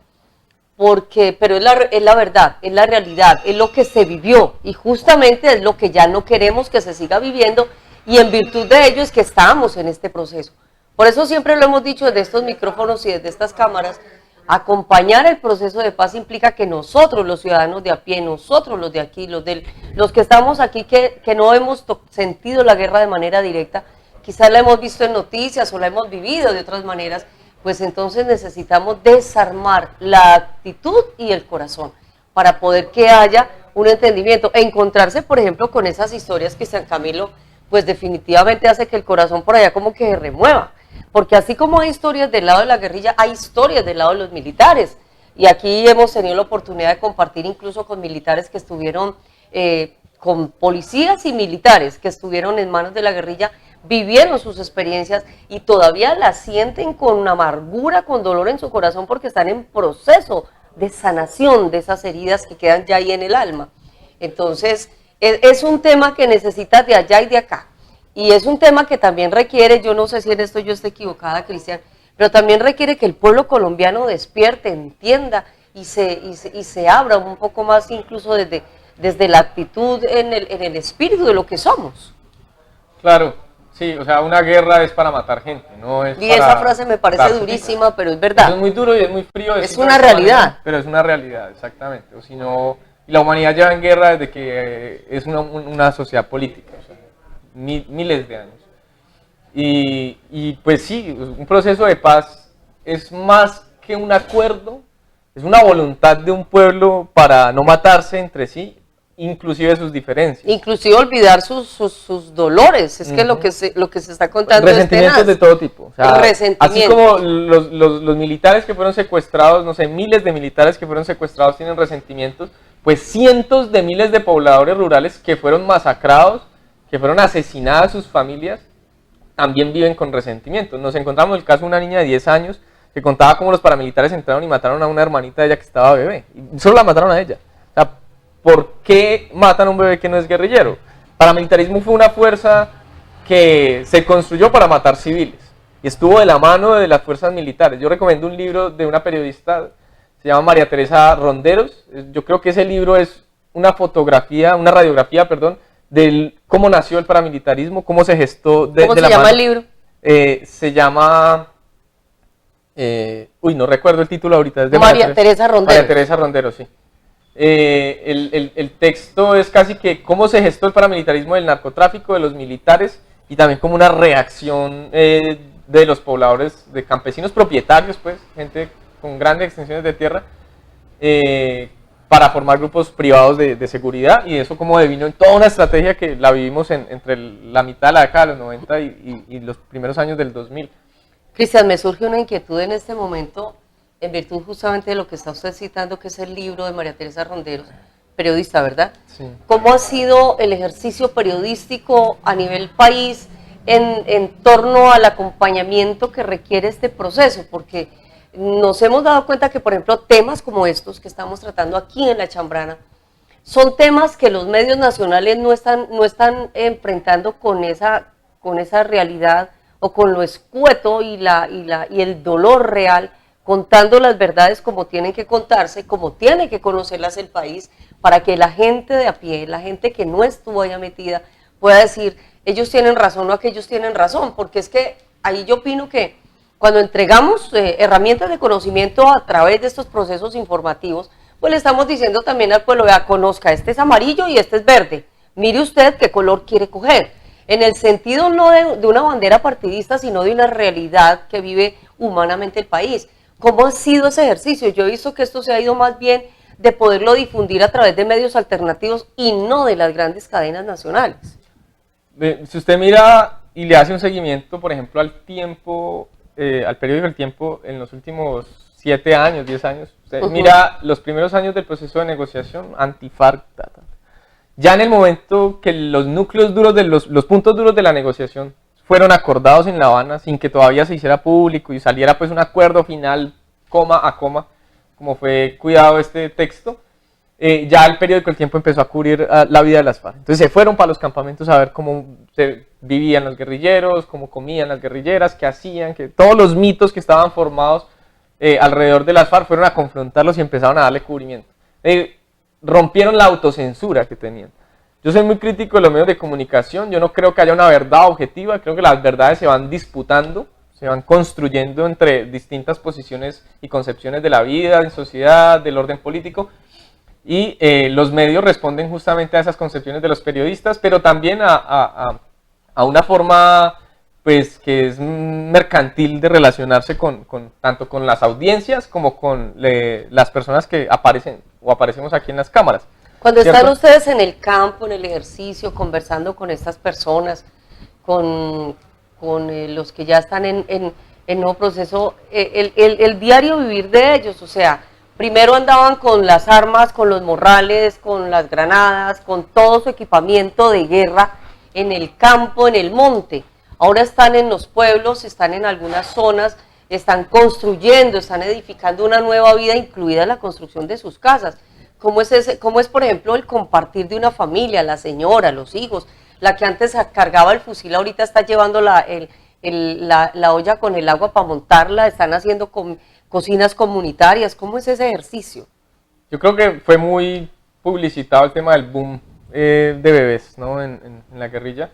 Pero es la verdad, es la realidad, es lo que se vivió y justamente es lo que ya no queremos que se siga viviendo y en virtud de ello es que estamos en este proceso. Por eso siempre lo hemos dicho desde estos micrófonos y desde estas cámaras, acompañar el proceso de paz implica que nosotros los ciudadanos de a pie, nosotros los de aquí, los que estamos aquí que no hemos sentido la guerra de manera directa, quizás la hemos visto en noticias o la hemos vivido de otras maneras, pues entonces necesitamos desarmar la actitud y el corazón para poder que haya un entendimiento. Encontrarse, por ejemplo, con esas historias que San Camilo, pues definitivamente hace que el corazón por allá como que se remueva. Porque así como hay historias del lado de la guerrilla, hay historias del lado de los militares. Y aquí hemos tenido la oportunidad de compartir incluso con militares que estuvieron, con policías y militares que estuvieron en manos de la guerrilla, vivieron sus experiencias y todavía las sienten con amargura, con dolor en su corazón porque están en proceso de sanación de esas heridas que quedan ya ahí en el alma. Entonces, es un tema que necesita de allá y de acá. Y es un tema que también requiere, yo no sé si en esto yo estoy equivocada, Cristian, pero también requiere que el pueblo colombiano despierte, entienda y se abra un poco más incluso desde la actitud en el espíritu de lo que somos. Claro. Sí, o sea, una guerra es para matar gente, no es y para... esa frase me parece durísima, pero es verdad. Eso es muy duro y es muy frío. Es una realidad. Pero es una realidad, exactamente. O si no, la humanidad lleva en guerra desde que es una sociedad política, o sea, miles de años. Y pues sí, un proceso de paz es más que un acuerdo, es una voluntad de un pueblo para no matarse entre sí, inclusive sus diferencias. Inclusive olvidar sus dolores, es que lo que se está contando resentimientos de todo tipo. O sea, así como los militares que fueron secuestrados, no sé, miles de militares que fueron secuestrados tienen resentimientos, pues cientos de miles de pobladores rurales que fueron masacrados, que fueron asesinadas sus familias, también viven con resentimientos. Nos encontramos el caso de una niña de 10 años que contaba cómo los paramilitares entraron y mataron a una hermanita de ella que estaba bebé, y solo la mataron a ella. O sea, ¿por qué matan a un bebé que no es guerrillero? Paramilitarismo fue una fuerza que se construyó para matar civiles y estuvo de la mano de las fuerzas militares. Yo recomiendo un libro de una periodista, se llama María Teresa Ronderos. Yo creo que ese libro es una radiografía, de cómo nació el paramilitarismo, cómo se gestó de la mano. ¿Cómo se llama el libro? Se llama... no recuerdo el título ahorita. Es de María Teresa Ronderos. María Teresa Ronderos, sí. El texto es casi que cómo se gestó el paramilitarismo del narcotráfico, de los militares y también como una reacción de los pobladores, de campesinos propietarios, pues, gente con grandes extensiones de tierra, para formar grupos privados de seguridad, y eso como devino en toda una estrategia que la vivimos entre la mitad de la década de los 90 y los primeros años del 2000. Cristian, me surge una inquietud en este momento, en virtud justamente de lo que está usted citando, que es el libro de María Teresa Ronderos, periodista, ¿verdad? Sí. ¿Cómo ha sido el ejercicio periodístico a nivel país en torno al acompañamiento que requiere este proceso? Porque nos hemos dado cuenta que, por ejemplo, temas como estos que estamos tratando aquí en La Chambrana, son temas que los medios nacionales no están enfrentando con esa realidad o con lo escueto y el dolor real, contando las verdades como tienen que contarse, como tiene que conocerlas el país, para que la gente de a pie, la gente que no estuvo allá metida, pueda decir, ellos tienen razón o aquellos tienen razón, porque es que ahí yo opino que cuando entregamos herramientas de conocimiento a través de estos procesos informativos, pues le estamos diciendo también al pueblo, vea, conozca, este es amarillo y este es verde, mire usted qué color quiere coger, en el sentido no de una bandera partidista, sino de una realidad que vive humanamente el país. ¿Cómo ha sido ese ejercicio? Yo he visto que esto se ha ido más bien de poderlo difundir a través de medios alternativos y no de las grandes cadenas nacionales. Si usted mira y le hace un seguimiento, por ejemplo, al periódico El Tiempo en los últimos 7 años, 10 años, Mira, los primeros años del proceso de negociación, anti-FARC, ya en el momento que los núcleos duros, los puntos duros de la negociación fueron acordados en La Habana, sin que todavía se hiciera público y saliera pues un acuerdo final, coma a coma, como fue cuidado este texto, ya el periódico El Tiempo empezó a cubrir la vida de las FARC. Entonces se fueron para los campamentos a ver cómo se vivían los guerrilleros, cómo comían las guerrilleras, qué hacían, que todos los mitos que estaban formados alrededor de las FARC fueron a confrontarlos y empezaron a darle cubrimiento. Rompieron la autocensura que tenían. Yo soy muy crítico de los medios de comunicación, yo no creo que haya una verdad objetiva, creo que las verdades se van disputando, se van construyendo entre distintas posiciones y concepciones de la vida, en sociedad, del orden político, y los medios responden justamente a esas concepciones de los periodistas, pero también a una forma pues que es mercantil de relacionarse tanto con las audiencias como con las personas que aparecen o aparecemos aquí en las cámaras. Cuando ¿cierto? están ustedes en el campo, en el ejercicio, conversando con estas personas, con los que ya están en nuevo proceso, el diario vivir de ellos, o sea, primero andaban con las armas, con los morrales, con las granadas, con todo su equipamiento de guerra en el campo, en el monte. Ahora están en los pueblos, están en algunas zonas, están construyendo, están edificando una nueva vida, incluida la construcción de sus casas. ¿Cómo es, por ejemplo, el compartir de una familia, la señora, los hijos? La que antes cargaba el fusil, ahorita está llevando la olla con el agua para montarla, están haciendo cocinas comunitarias. ¿Cómo es ese ejercicio? Yo creo que fue muy publicitado el tema del boom de bebés, ¿no? en la guerrilla,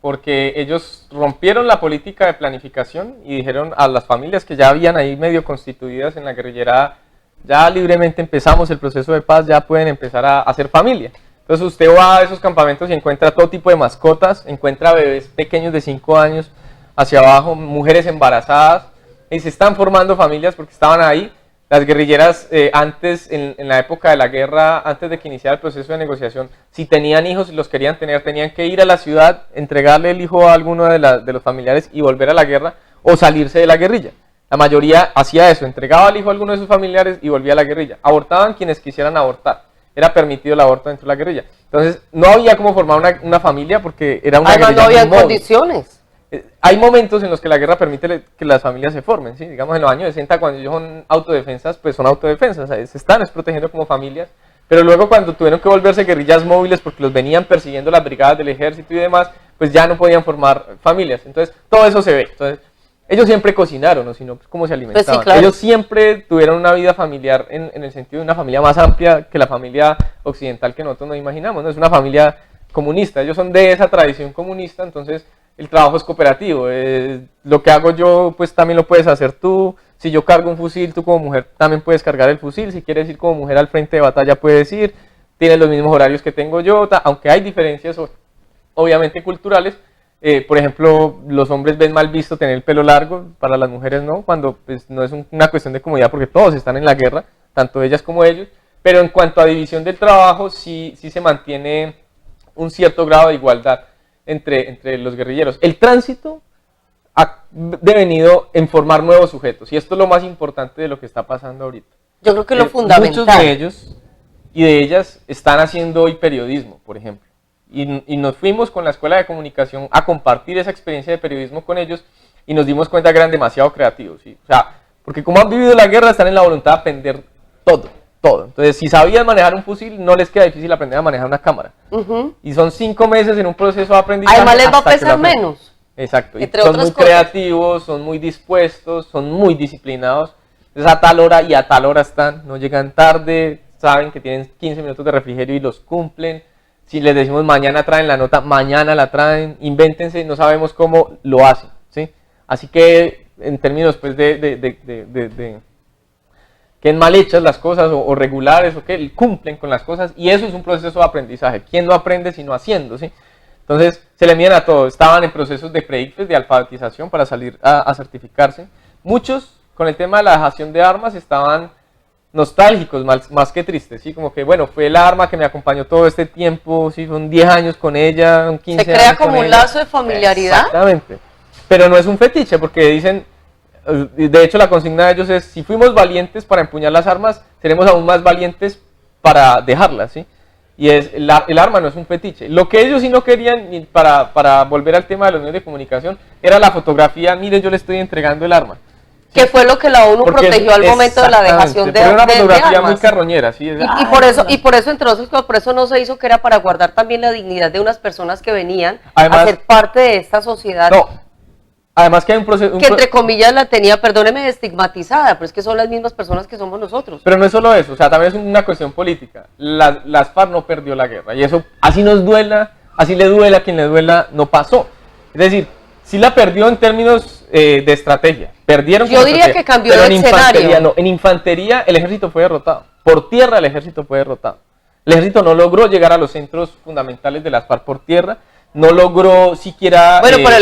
porque ellos rompieron la política de planificación y dijeron a las familias que ya habían ahí medio constituidas en la guerrillera, ya libremente empezamos el proceso de paz, ya pueden empezar a hacer familia. Entonces usted va a esos campamentos y encuentra todo tipo de mascotas, encuentra bebés pequeños de 5 años hacia abajo, mujeres embarazadas, y se están formando familias porque estaban ahí. Las guerrilleras antes, en la época de la guerra, antes de que iniciara el proceso de negociación, si tenían hijos y los querían tener, tenían que ir a la ciudad, entregarle el hijo a alguno de los familiares y volver a la guerra o salirse de la guerrilla. La mayoría hacía eso, entregaba al hijo a alguno de sus familiares y volvía a la guerrilla. Abortaban quienes quisieran abortar. Era permitido el aborto dentro de la guerrilla. Entonces, no había cómo formar una familia porque era una guerrilla. No había móvil. condiciones. Hay momentos en los que la guerra permite que las familias se formen, ¿sí? Digamos en los años 60, cuando ellos son autodefensas, pues son autodefensas, se están protegiendo como familias, pero luego cuando tuvieron que volverse guerrillas móviles porque los venían persiguiendo las brigadas del ejército y demás, pues ya no podían formar familias. Entonces, todo eso se ve. Entonces, ellos siempre cocinaron, ¿no? Sino pues, cómo se alimentaban. Pues sí, claro. Ellos siempre tuvieron una vida familiar en el sentido de una familia más amplia que la familia occidental que nosotros nos imaginamos, ¿no? Es una familia comunista, ellos son de esa tradición comunista, entonces el trabajo es cooperativo. Lo que hago yo, pues también lo puedes hacer tú. Si yo cargo un fusil, tú como mujer también puedes cargar el fusil. Si quieres ir como mujer al frente de batalla, puedes ir. Tienes los mismos horarios que tengo yo, aunque hay diferencias obviamente culturales. Por ejemplo, los hombres ven mal visto tener el pelo largo, para las mujeres no, cuando pues, no es una cuestión de comodidad porque todos están en la guerra, tanto ellas como ellos. Pero en cuanto a división del trabajo, sí se mantiene un cierto grado de igualdad entre los guerrilleros. El tránsito ha devenido en formar nuevos sujetos y esto es lo más importante de lo que está pasando ahorita. Yo creo que lo fundamental. Muchos de ellos y de ellas están haciendo hoy periodismo, por ejemplo, y nos fuimos con la Escuela de Comunicación a compartir esa experiencia de periodismo con ellos y nos dimos cuenta que eran demasiado creativos, ¿sí? O sea, porque como han vivido la guerra están en la voluntad de aprender todo. Entonces, si sabían manejar un fusil, no les queda difícil aprender a manejar una cámara. Y son 5 meses en un proceso de aprendizaje. Además les va a pesar menos. Exacto. Y Entre son otras muy cosas. creativos, son muy dispuestos, son muy disciplinados. Entonces, a tal hora y a tal hora están, no llegan tarde, saben que tienen 15 minutos de refrigerio y los cumplen. Si les decimos mañana traen la nota, mañana la traen. Invéntense, no sabemos cómo lo hacen, ¿sí? Así que, en términos pues, que es mal hechas las cosas o regulares o que cumplen con las cosas y eso es un proceso de aprendizaje. ¿Quién no aprende sino haciendo? ¿Sí? Entonces se le miden a todos. Estaban en procesos de pre-ICFES, de alfabetización para salir a certificarse. Muchos con el tema de la dejación de armas estaban nostálgicos más que tristes, ¿sí? Como que bueno, fue el arma que me acompañó todo este tiempo, ¿sí? Son 10 años con ella, 15 años. Se crea como un lazo de familiaridad. Exactamente. Pero no es un fetiche porque dicen... De hecho, la consigna de ellos es, si fuimos valientes para empuñar las armas, seremos aún más valientes para dejarla, ¿sí? Y el arma no es un fetiche. Lo que ellos sí no querían, para volver al tema de los medios de comunicación, era la fotografía, mire, yo le estoy entregando el arma. Que fue lo que la ONU protegió al momento de la dejación de armas. Era una fotografía muy carroñera, sí. Y por eso, entonces, por eso no se hizo, que era para guardar también la dignidad de unas personas que venían además, a ser parte de esta sociedad. No, además que hay un proceso... Que entre comillas la tenía, perdóneme, estigmatizada, pero es que son las mismas personas que somos nosotros. Pero no es solo eso, o sea, también es una cuestión política. Las FARC no perdió la guerra, y eso, así nos duela, así le duela a quien le duela, no pasó. Es decir, sí la perdió en términos de estrategia. Perdieron. Yo diría que cambió de escenario. No, en infantería el ejército fue derrotado. Por tierra el ejército fue derrotado. El ejército no logró llegar a los centros fundamentales de las FARC por tierra. No logró siquiera. Bueno, pero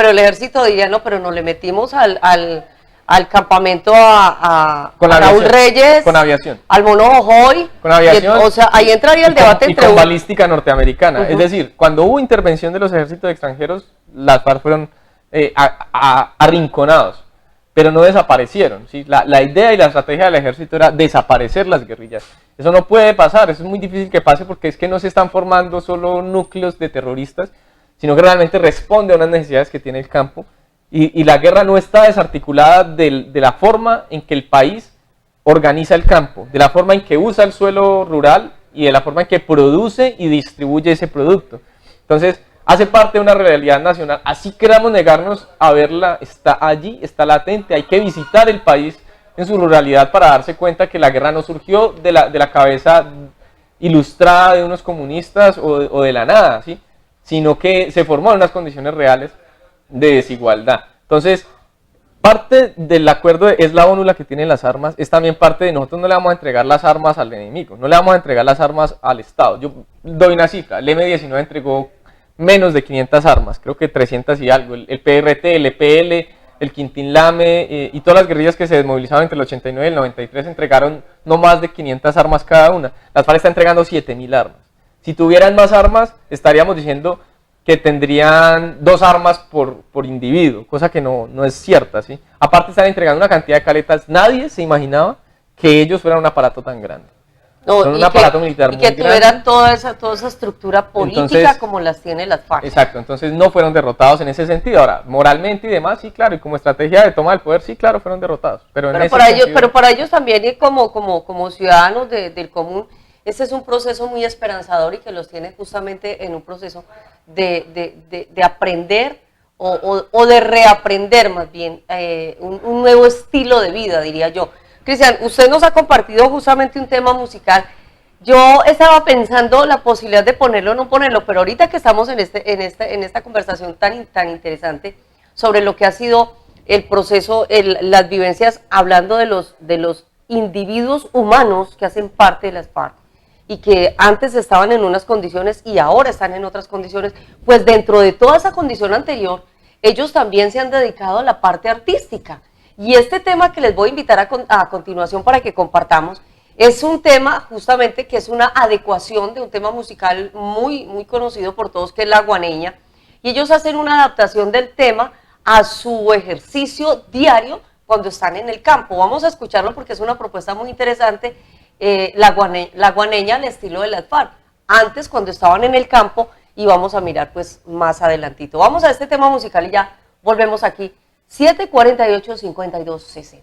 el ejército diría, no, pero nos le metimos al campamento con Raúl Reyes, con aviación, al Mono Jojoy, con aviación, o sea, ahí entraría el debate entre con balística norteamericana. Es decir, cuando hubo intervención de los ejércitos extranjeros, las FARC fueron arrinconados, pero no desaparecieron, ¿sí? La idea y la estrategia del ejército era desaparecer las guerrillas. Eso no puede pasar, eso es muy difícil que pase, porque es que no se están formando solo núcleos de terroristas, sino que realmente responde a unas necesidades que tiene el campo, y la guerra no está desarticulada de la forma en que el país organiza el campo, de la forma en que usa el suelo rural y de la forma en que produce y distribuye ese producto. Entonces, hace parte de una realidad nacional, así queramos negarnos a verla, está allí, está latente. Hay que visitar el país en su ruralidad para darse cuenta que la guerra no surgió de la cabeza ilustrada de unos comunistas o de la nada, ¿sí? Sino que se formó en unas condiciones reales de desigualdad. Entonces, parte del acuerdo es la ONU la que tiene las armas, es también parte de nosotros. No le vamos a entregar las armas al enemigo, no le vamos a entregar las armas al Estado. Yo doy una cifra, el M-19 entregó menos de 500 armas, creo que 300 y algo, el PRT, el EPL, el Quintín Lame y todas las guerrillas que se desmovilizaban entre el 89 y el 93 entregaron no más de 500 armas cada una. Las FARC está entregando 7.000 armas. Si tuvieran más armas, estaríamos diciendo que tendrían 2 armas por individuo, cosa que no es cierta, ¿sí? Aparte están entregando una cantidad de caletas, nadie se imaginaba que ellos fueran un aparato tan grande. No, son un aparato militar muy grande. Y que tuvieran toda esa estructura política, entonces, como las tiene las FARC. Exacto, entonces no fueron derrotados en ese sentido. Ahora, moralmente y demás, sí, claro, y como estrategia de toma del poder, sí, claro, fueron derrotados. Pero para ellos también, y como ciudadanos del común, ese es un proceso muy esperanzador y que los tiene justamente en un proceso de aprender o de reaprender más bien un nuevo estilo de vida, diría yo. Cristian, usted nos ha compartido justamente un tema musical. Yo estaba pensando la posibilidad de ponerlo o no ponerlo, pero ahorita que estamos en esta conversación tan interesante sobre lo que ha sido el proceso, las vivencias, hablando de los individuos humanos que hacen parte de las FARC y que antes estaban en unas condiciones y ahora están en otras condiciones, pues dentro de toda esa condición anterior, ellos también se han dedicado a la parte artística. Y este tema que les voy a invitar a continuación para que compartamos, es un tema justamente que es una adecuación de un tema musical muy conocido por todos, que es la guaneña, y ellos hacen una adaptación del tema a su ejercicio diario cuando están en el campo. Vamos a escucharlo porque es una propuesta muy interesante, la guaneña al estilo de las FARC, antes cuando estaban en el campo, y vamos a mirar pues más adelantito. Vamos a este tema musical y ya volvemos aquí. 748-5260.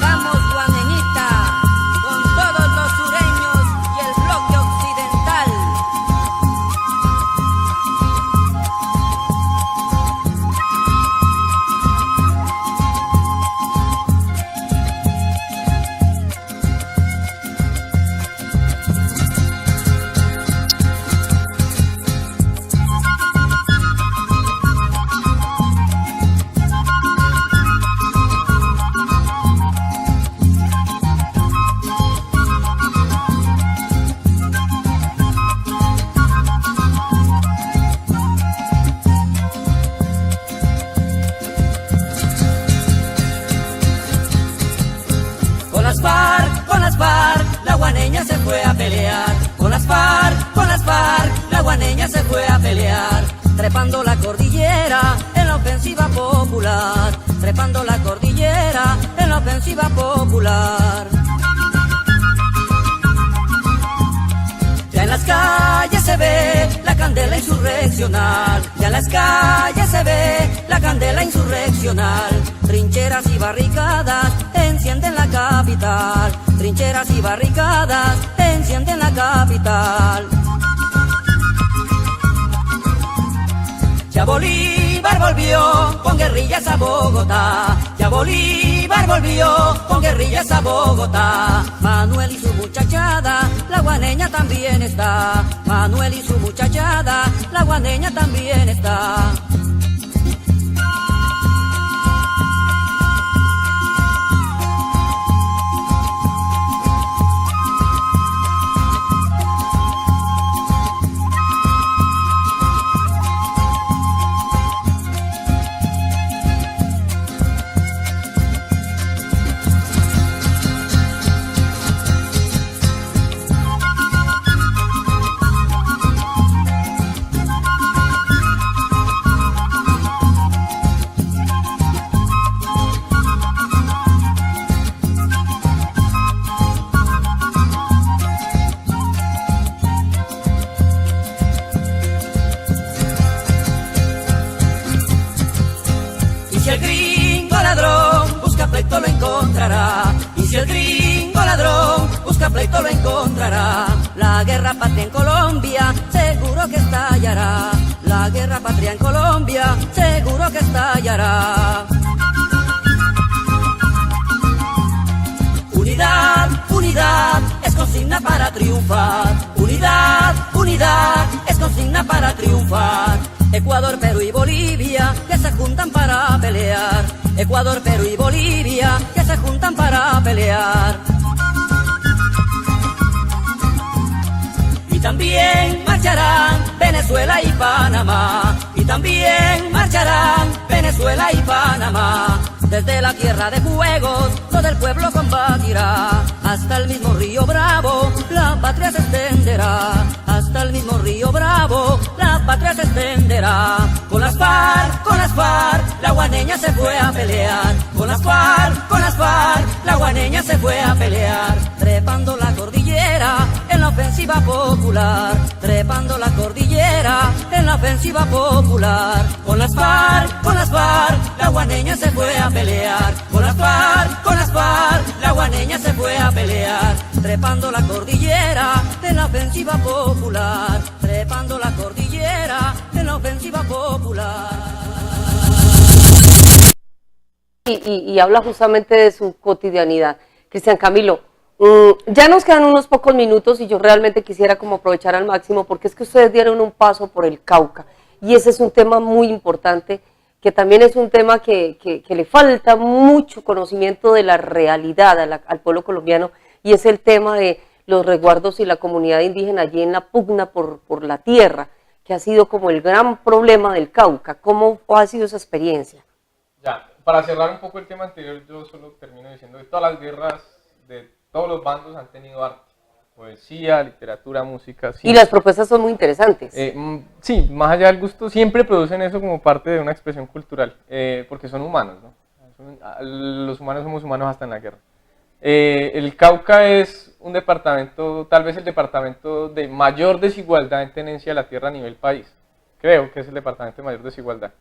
Vamos, guaneñita, con todos los sureños y el bloque occidental. Con las FARC, la guaneña se fue a pelear. Con las FARC, la guaneña se fue a pelear. Trepando la cordillera en la ofensiva popular. popular, trepando la cordillera en la ofensiva popular. Ya en las calles se ve la candela insurreccional, ya en las calles se ve la candela insurreccional. Trincheras y barricadas encienden la capital, trincheras y barricadas encienden la capital. Ya Bolívar volvió con guerrillas a Bogotá, ya Bolívar volvió con guerrillas a Bogotá. Manuel y su muchachada, la guaneña también está, Manuel y su muchachada, la guaneña también está. Si el gringo ladrón busca pleito lo encontrará, y si el gringo ladrón busca pleito lo encontrará. La guerra patria en Colombia seguro que estallará, la guerra patria en Colombia seguro que estallará. Unidad, unidad es consigna para triunfar, unidad, unidad es consigna para triunfar. Ecuador, Perú y Bolivia que se juntan para pelear, Ecuador, Perú y Bolivia que se juntan para pelear. Y también marcharán Venezuela y Panamá, y también marcharán Venezuela y Panamá. Desde la tierra de fuegos todo el pueblo combatirá, hasta el mismo río Bravo la patria se extenderá, hasta el mismo río Bravo la patria se extenderá. Con las FARC, la guaneña se fue a pelear, con las FARC, la guaneña se fue a pelear. Trepando la cordillera en la ofensiva popular, trepando la cordillera en la ofensiva popular. Con las FARC, la guaneña se fue a pelear, con las FARC, la guaneña se fue a pelear. Trepando la cordillera en la ofensiva popular, trepando la cordillera en la ofensiva popular. Y habla justamente de su cotidianidad. Cristian Camilo, ya nos quedan unos pocos minutos y yo realmente quisiera como aprovechar al máximo, porque es que ustedes dieron un paso por el Cauca y ese es un tema muy importante, que también es un tema que le falta mucho conocimiento de la realidad al pueblo colombiano, y es el tema de los resguardos y la comunidad indígena allí en la pugna por la tierra, que ha sido como el gran problema del Cauca. ¿Cómo ha sido esa experiencia? Ya, para cerrar un poco el tema anterior, yo solo termino diciendo que todas las guerras de todos los bandos han tenido arte, poesía, literatura, música. Y las propuestas son muy interesantes. Sí, más allá del gusto, siempre producen eso como parte de una expresión cultural, porque son humanos, ¿no? Los humanos somos humanos hasta en la guerra. El Cauca es un departamento, tal vez el departamento de mayor desigualdad en tenencia de la tierra a nivel país. Creo que es el departamento de mayor desigualdad,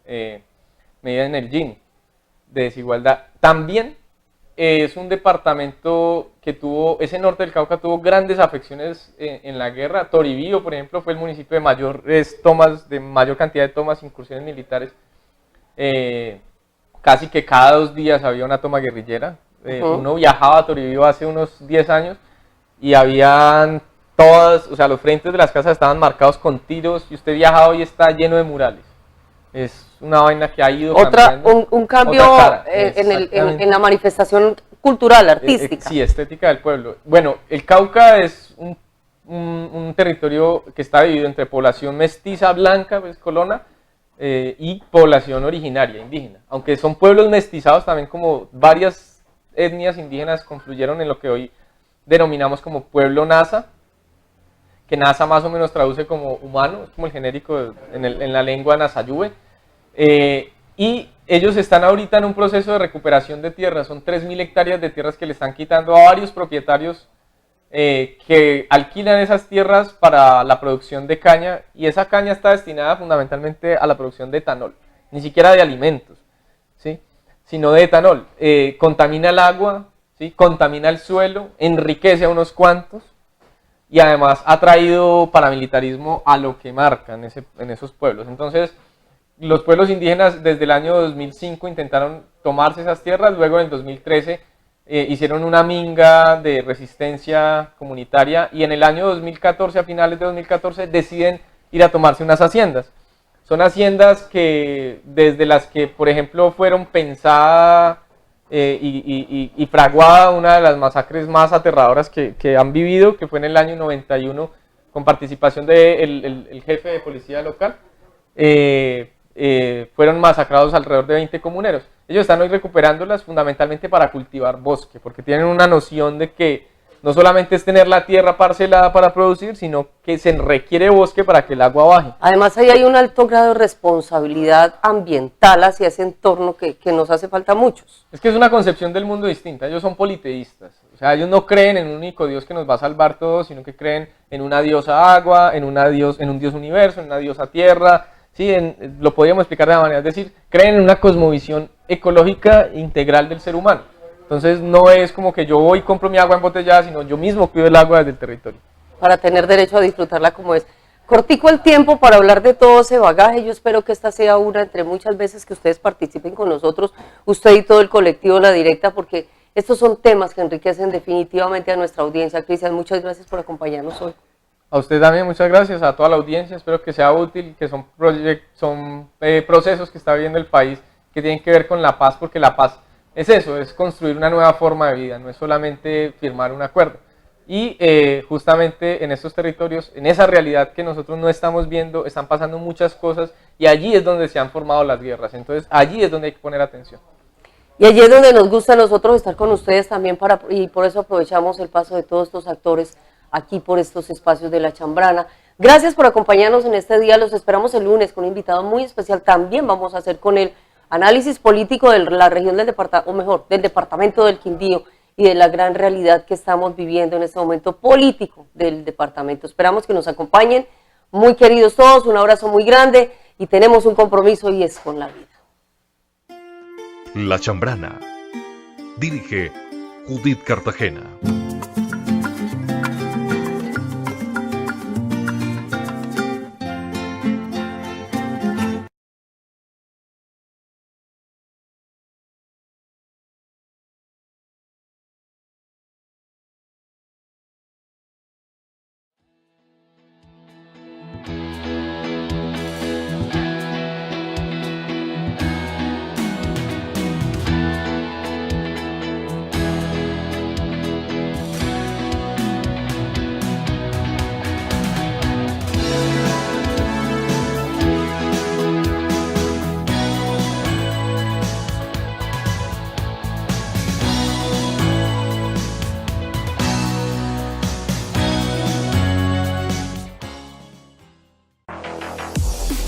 medida en el Gini, de desigualdad. También es un departamento que tuvo, ese norte del Cauca tuvo grandes afecciones en la guerra. Toribío, por ejemplo, fue el municipio de mayores tomas, de mayor cantidad de tomas, incursiones militares. Casi que cada 2 días había una toma guerrillera. Uno viajaba a Toribío hace unos 10 años y habían todas, o sea, los frentes de las casas estaban marcados con tiros y usted viaja hoy y está lleno de murales. Es una vaina que ha ido cambiando. Un cambio en la manifestación cultural, artística. Sí, estética del pueblo. Bueno, el Cauca es un territorio que está dividido entre población mestiza blanca, pues colona, y población originaria, indígena. Aunque son pueblos mestizados también, como varias etnias indígenas confluyeron en lo que hoy denominamos como pueblo Nasa, que Nasa más o menos traduce como humano, es como el genérico en la lengua Nasayube. Y ellos están ahorita en un proceso de recuperación de tierras, son 3.000 hectáreas de tierras que le están quitando a varios propietarios que alquilan esas tierras para la producción de caña, y esa caña está destinada fundamentalmente a la producción de etanol, ni siquiera de alimentos, ¿sí? Sino de etanol. Contamina el agua, ¿sí? Contamina el suelo, enriquece a unos cuantos y además ha traído paramilitarismo a lo que marcan en esos pueblos. Entonces, los pueblos indígenas desde el año 2005 intentaron tomarse esas tierras, luego en el 2013 hicieron una minga de resistencia comunitaria y en el año 2014, a finales de 2014, deciden ir a tomarse unas haciendas. Son haciendas que desde las que, por ejemplo, fueron pensadas y fraguada una de las masacres más aterradoras que han vivido, que fue en el año 91 con participación del jefe de policía local. Fueron masacrados alrededor de 20 comuneros. Ellos están hoy recuperándolas fundamentalmente para cultivar bosque, porque tienen una noción de que no solamente es tener la tierra parcelada para producir, sino que se requiere bosque para que el agua baje. Además, ahí hay un alto grado de responsabilidad ambiental hacia ese entorno que nos hace falta a muchos. Es que es una concepción del mundo distinta. Ellos son politeístas. O sea, ellos no creen en un único Dios que nos va a salvar todos, sino que creen en una diosa agua, en un Dios universo, en una diosa tierra. Sí, lo podríamos explicar de la manera, es decir, creen en una cosmovisión ecológica integral del ser humano. Entonces no es como que yo voy y compro mi agua embotellada, sino yo mismo cuido el agua desde el territorio. Para tener derecho a disfrutarla como es. Cortico el tiempo para hablar de todo ese bagaje. Yo espero que esta sea una entre muchas veces que ustedes participen con nosotros, usted y todo el colectivo La Directa, porque estos son temas que enriquecen definitivamente a nuestra audiencia. Cristian, muchas gracias por acompañarnos hoy. A usted también, muchas gracias, a toda la audiencia, espero que sea útil, que son procesos que está viviendo el país que tienen que ver con la paz, porque la paz es eso, es construir una nueva forma de vida, no es solamente firmar un acuerdo. Y justamente en estos territorios, en esa realidad que nosotros no estamos viendo, están pasando muchas cosas y allí es donde se han formado las guerras, entonces allí es donde hay que poner atención. Y allí es donde nos gusta a nosotros estar con ustedes también, y por eso aprovechamos el paso de todos estos actores aquí por estos espacios de La Chambrana. Gracias por acompañarnos en este día, los esperamos el lunes con un invitado muy especial. También vamos a hacer con él análisis político de la región del departamento, o mejor, del departamento del Quindío y de la gran realidad que estamos viviendo en este momento político del departamento. Esperamos que nos acompañen, muy queridos todos, un abrazo muy grande y tenemos un compromiso y es con la vida. La Chambrana. Dirige Judith Cartagena.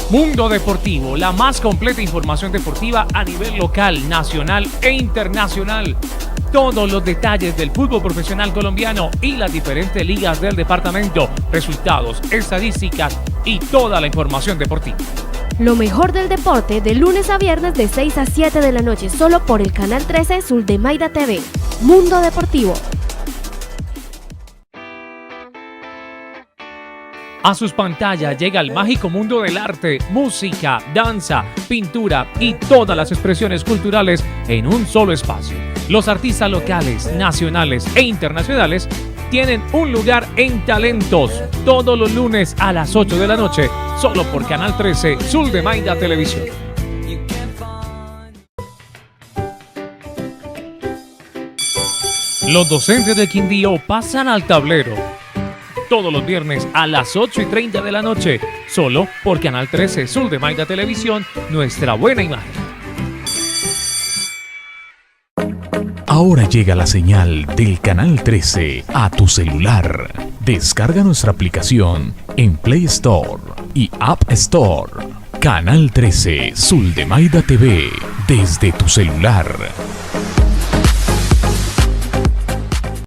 Mundo Deportivo, la más completa información deportiva a nivel local, nacional e internacional. Todos los detalles del fútbol profesional colombiano y las diferentes ligas del departamento, resultados, estadísticas y toda la información deportiva. Lo mejor del deporte de lunes a viernes de 6 a 7 de la noche, solo por el canal 13 Suldemaida TV. Mundo Deportivo. A sus pantallas llega el mágico mundo del arte, música, danza, pintura y todas las expresiones culturales en un solo espacio. Los artistas locales, nacionales e internacionales tienen un lugar en Talentos todos los lunes a las 8 de la noche, solo por Canal 13 Suldemaida Televisión. Los docentes de Quindío pasan al tablero. Todos los viernes a las 8:30 de la noche, solo por Canal 13 Suldemaida Televisión, nuestra buena imagen. Ahora llega la señal del Canal 13 a tu celular. Descarga nuestra aplicación en Play Store y App Store. Canal 13 Zuldemaida TV, desde tu celular.